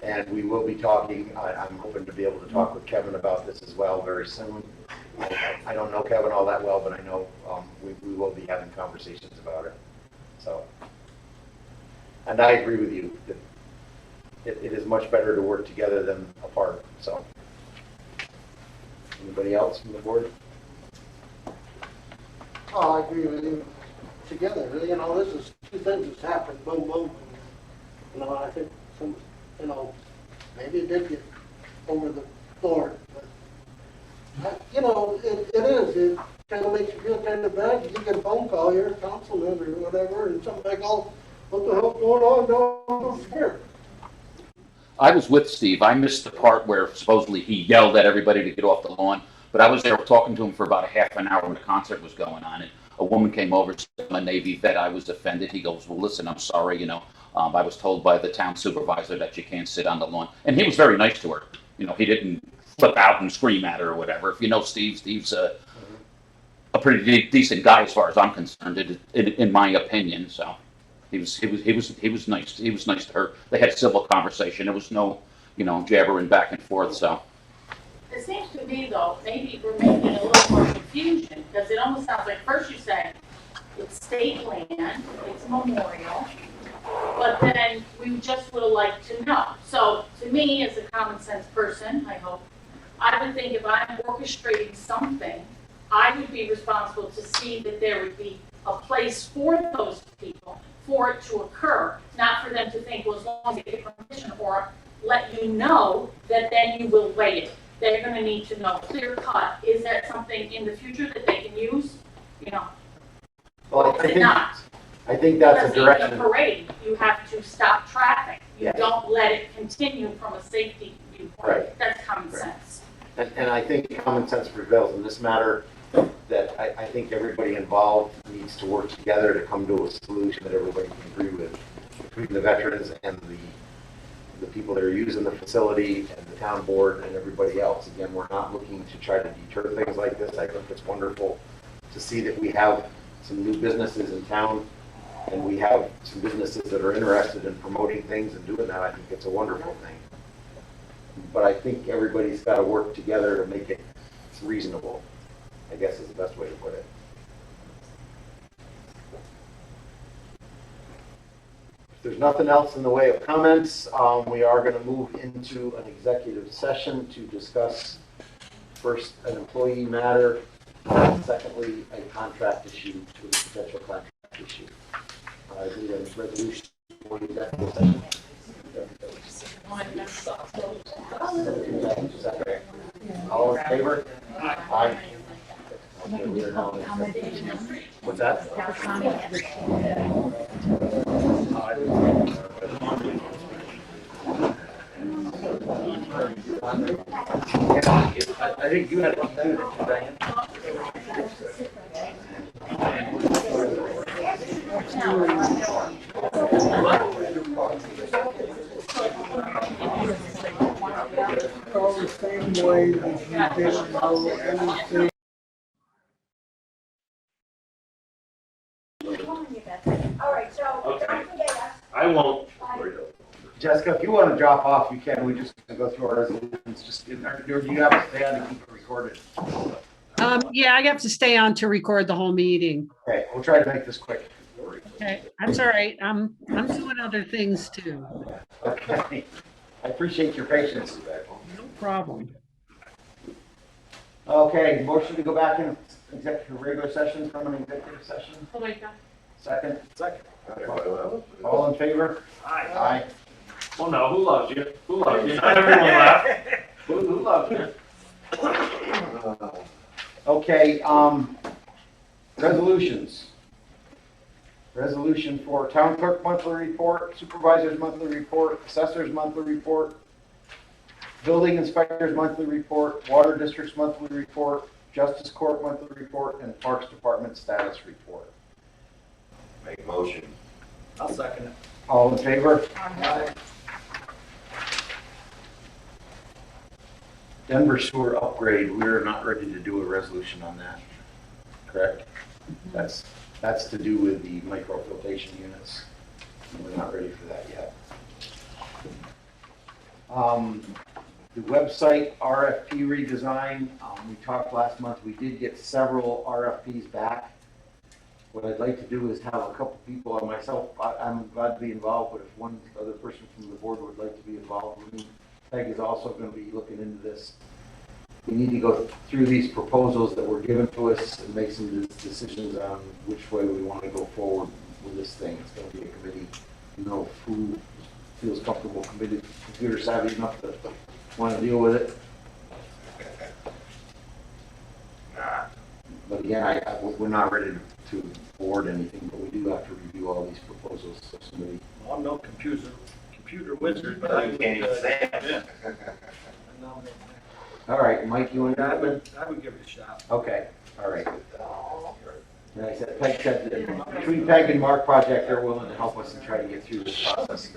And we will be talking, I'm hoping to be able to talk with Kevin about this as well very soon. I don't know Kevin all that well, but I know we will be having conversations about it. So, and I agree with you that it is much better to work together than apart. So, anybody else from the board? Oh, I agree with you. Together, you know, this is two things that's happened, boom, boom. You know, I think some, you know, maybe it did get over the thorn, but you know, it is. It kind of makes you feel kind of bad. You get a phone call, you're a councilman or whatever, and something like, oh, what the hell's going on down here? I was with Steve. I missed the part where supposedly he yelled at everybody to get off the lawn, but I was there talking to him for about a half an hour when the concert was going on, and a woman came over, said, I'm a Navy vet. I was offended. He goes, well, listen, I'm sorry, you know, I was told by the town supervisor that you can't sit on the lawn. And he was very nice to her. You know, he didn't flip out and scream at her or whatever. If you know Steve, Steve's a pretty decent guy as far as I'm concerned, in my opinion. So he was nice. He was nice to her. They had a civil conversation. There was no, you know, jabbering back and forth. So it seems to me though, maybe we're making a little more confusion, because it almost sounds like first you say it's state land, it's memorial, but then we just would like to know. So to me, as a common sense person, I hope, I would think if I'm orchestrating something, I would be responsible to see that there would be a place for those people, for it to occur, not for them to think, well, as long as they get permission, or let you know that then you will weigh it. They're going to need to know clear cut. Is that something in the future that they can use? You know, well, or is it not? I think that's a Because in direction. a parade, you have to stop traffic. You Yes. don't let it continue from a safety viewpoint. Right. That's common sense. And I think common sense prevails in this matter, that I think everybody involved needs to work together to come to a solution that everybody can agree with, between the veterans and the people that are using the facility and the town board and everybody else. Again, we're not looking to try to deter things like this. I think it's wonderful to see that we have some new businesses in town, and we have some businesses that are interested in promoting things and doing that. I think it's a wonderful thing. But I think everybody's got to work together to make it reasonable, I guess is the best way to put it. If there's nothing else in the way of comments, we are going to move into an executive session to discuss first an employee matter, secondly a contract issue, to a potential contract issue. I need a resolution for the executive session. All in favor? Aye. Okay, we are now in what's that? I think you had to do it, Diane. The same way that you didn't know anything. All right, so don't forget us. Jessica, if you want to drop off, you can. We just go through our resolutions. Just, or do you have to stay on to keep it recorded? Yeah, I have to stay on to record the whole meeting. Okay, we'll try to make this quick. Okay, that's all right. I'm doing other things too. Okay. I appreciate your patience. No problem. Okay, motion to go back in executive regular session from an executive session. Second. Second. All in favor? Aye. Aye. Well, no, who loves you? Who loves you? Not everyone laughed. Who loves you? Okay, resolutions. Resolution for town clerk monthly report, supervisor's monthly report, assessor's monthly report, building inspector's monthly report, water district's monthly report, justice court monthly report, and parks department status report. Make motion. I'll second it. All in favor? Aye. Denver sewer upgrade, we're not ready to do a resolution on that, correct? That's to do with the microfiltration units. We're not ready for that yet. The website RFP redesign, we talked last month, we did get several RFPs back. What I'd like to do is have a couple people, and myself, I'm glad to be involved, but if one other person from the board would like to be involved with me, Peg is also going to be looking into this. We need to go through these proposals that were given to us and make some decisions on which way we want to go forward with this thing. It's going to be a committee, you know, who feels comfortable, computer savvy enough to want to deal with it. But again, we're not ready to board anything, but we do have to review all these proposals. So somebody. Well, I'm no computer wizard, but I You can't even say it. All right, Mike, you want to I do it? would give it a shot. Okay, all right. And I said, Peg said that between Peg and Mark Project, they're willing to help us and try to get through this process.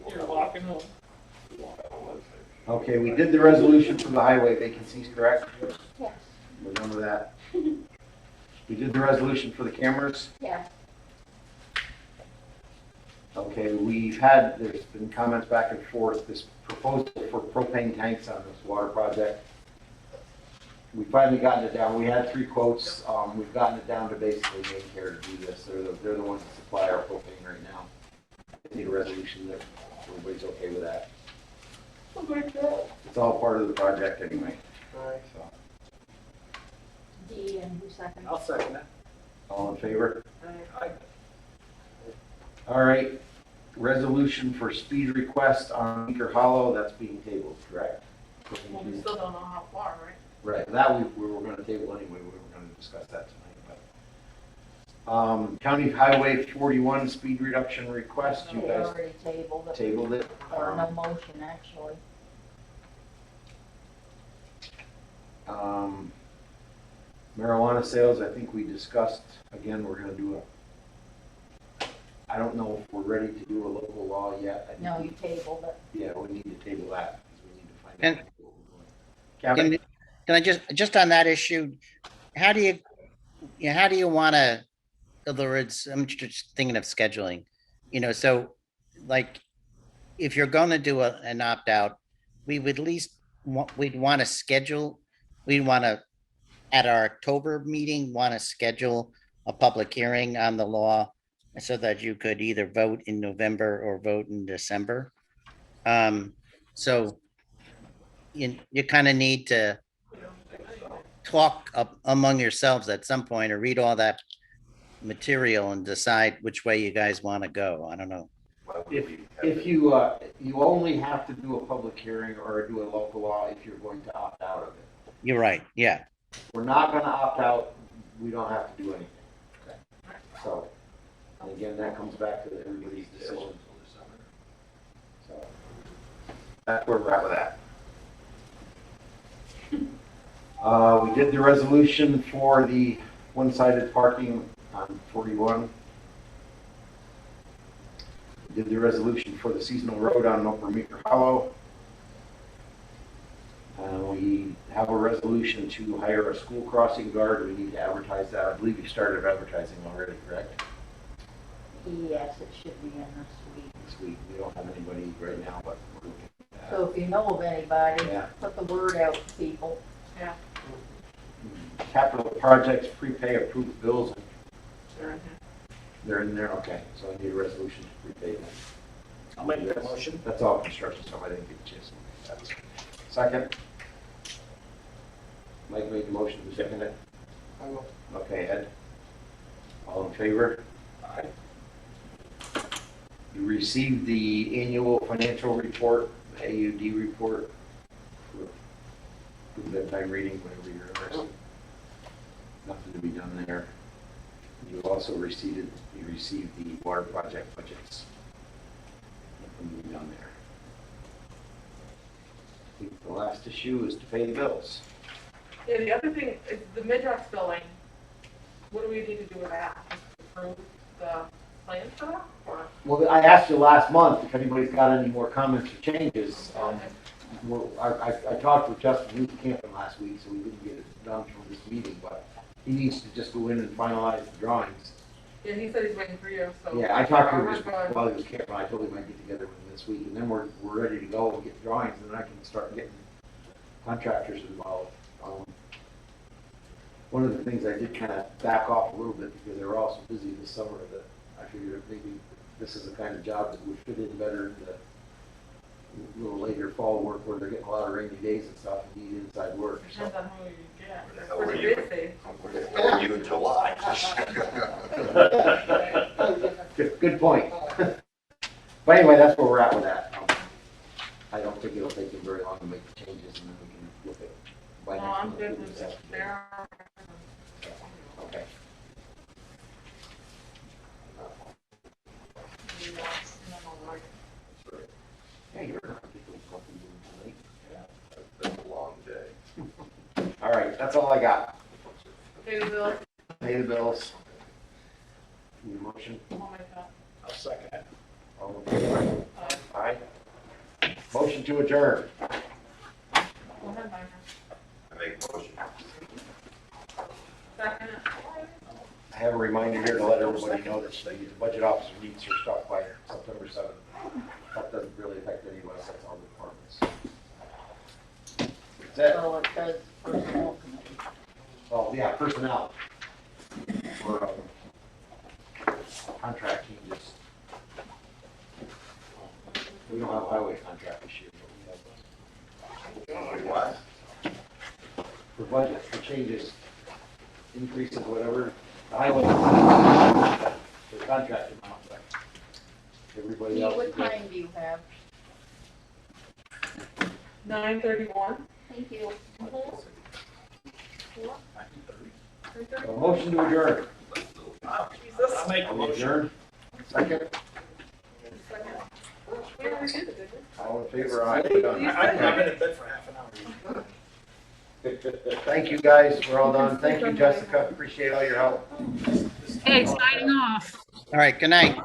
You're walking home. Okay, we did the resolution for the highway vacancies, correct? Yes. We're done with that. We did the resolution for the cameras. Yeah. Okay, there's been comments back and forth, this proposal for propane tanks on this water project. We finally gotten it down. We had 3 quotes. We've gotten it down to basically Main Care to do this. They're the ones that supply our propane right now. I need a resolution that everybody's okay with that. It's all part of the project anyway. Right. So, D and who seconded? I'll second it. all in favor? Aye. All right, resolution for speed request on Meeker Hollow, that's being tabled, correct? Well, we still don't know how far, right? Right, that we were gonna table anyway, we were gonna discuss that tonight, but. County Highway 41 speed reduction request, you We guys already tabled it. tabled it. Or no motion, actually. Marijuana sales, I think we discussed, again, we're gonna do I don't know if we're ready to do a local law yet. No, you tabled it. Yeah, we need to table that, because we need to find out. Can, can I just on that issue, how do you want to, in other words, I'm just thinking of scheduling, so like, if you're going to do an opt-out, we would at least, we'd want to schedule, at our October meeting, want to schedule a public hearing on the law so that you could either vote in November or vote in December. So you kind of need to talk among yourselves at some point or read all that material and decide which way you guys want to go. I don't know. If you only have to do a public hearing or do a local law if you're going to opt out of it. You're right, yeah. We're not going to opt out, we don't have to do anything. So, and again, that comes back to everybody's decision. So, that's where we're at with that. We did the resolution for the one-sided parking on 41. We did the resolution for the seasonal road on Upper Meeker Hollow. We have a resolution to hire a school crossing guard. We need to advertise that. I believe you started advertising already, correct? Yes, it should be in this week. week. We don't have anybody right now, but we're looking at that. So if you know of anybody, Yeah. put the word out to people. Yeah. Capital projects, prepay approved bills, Sure. they're in there, okay, so I need a resolution to prepay them. I'll make that motion. That's all construction stuff, I didn't get a chance to look at that. Second? Mike made the motion, who seconded it? I will. Okay, Ed? All in favor? Aye. You received the annual financial report, the AUD report, for bedtime reading, whenever you're interested. Nothing to be done there. You also received the water project budgets. Nothing to be done there. I think the last issue is to pay the bills. Yeah, the other thing is the Midrox building. What do we need to do with that? Just approve the plans for that, or? Well, I asked you last month if anybody's got any more comments or changes. I talked with Justin Luke Camping last week, so we didn't get it done from this meeting, but he needs to just go in and finalize the drawings. Yeah, he said he's waiting for you, so. Yeah, I talked to him I'll just have, while he was camping. I told him I'd get together with him this week, and then we're ready to go and get the drawings, and then I can start getting contractors involved. One of the things I did kind of back off a little bit because they were all so busy this summer that I figured maybe this is the kind of job that would fit in better in the little later fall work where they're getting a lot of rainy days and stuff and need inside work. So. Depends on who you get. How We're are you? busy. Where were you in July? Good point. But anyway, that's where we're at with that. I don't think it'll take them very long to make the changes and then we can look at. by No, next I'm month, good we'll with just have it. to- There. Okay. Yeah, you're not particularly comfy tonight. Yeah, it's been a long day. All right, that's all I got. Pay the bill. Pay the bills. Need a motion? I'll make that. I'll second it. All in favor? Aye. Motion to adjourn. Go ahead, Mike. I make a motion. Second. I have a reminder here to let everybody know that the budget officer needs her stuff by September 7th. That doesn't really affect any of us, that's all the departments. That's it. So it says personnel committee. Oh, yeah, personnel. For contract changes. We don't have a highway contract this year, but we have. What? For budget, for changes, increases, whatever, the highway. The contract amount, but everybody Steve, else. what is good. time do you have? 9:31. Thank you. A motion to adjourn. I'll make a Are we motion. adjourned? Second, We already did it, didn't we? all in favor, aye, we're done. I've been in bed for half an hour. Thank you, guys, we're all done. Thank you, Jessica, appreciate all your help. Hey, signing off. All right, good night.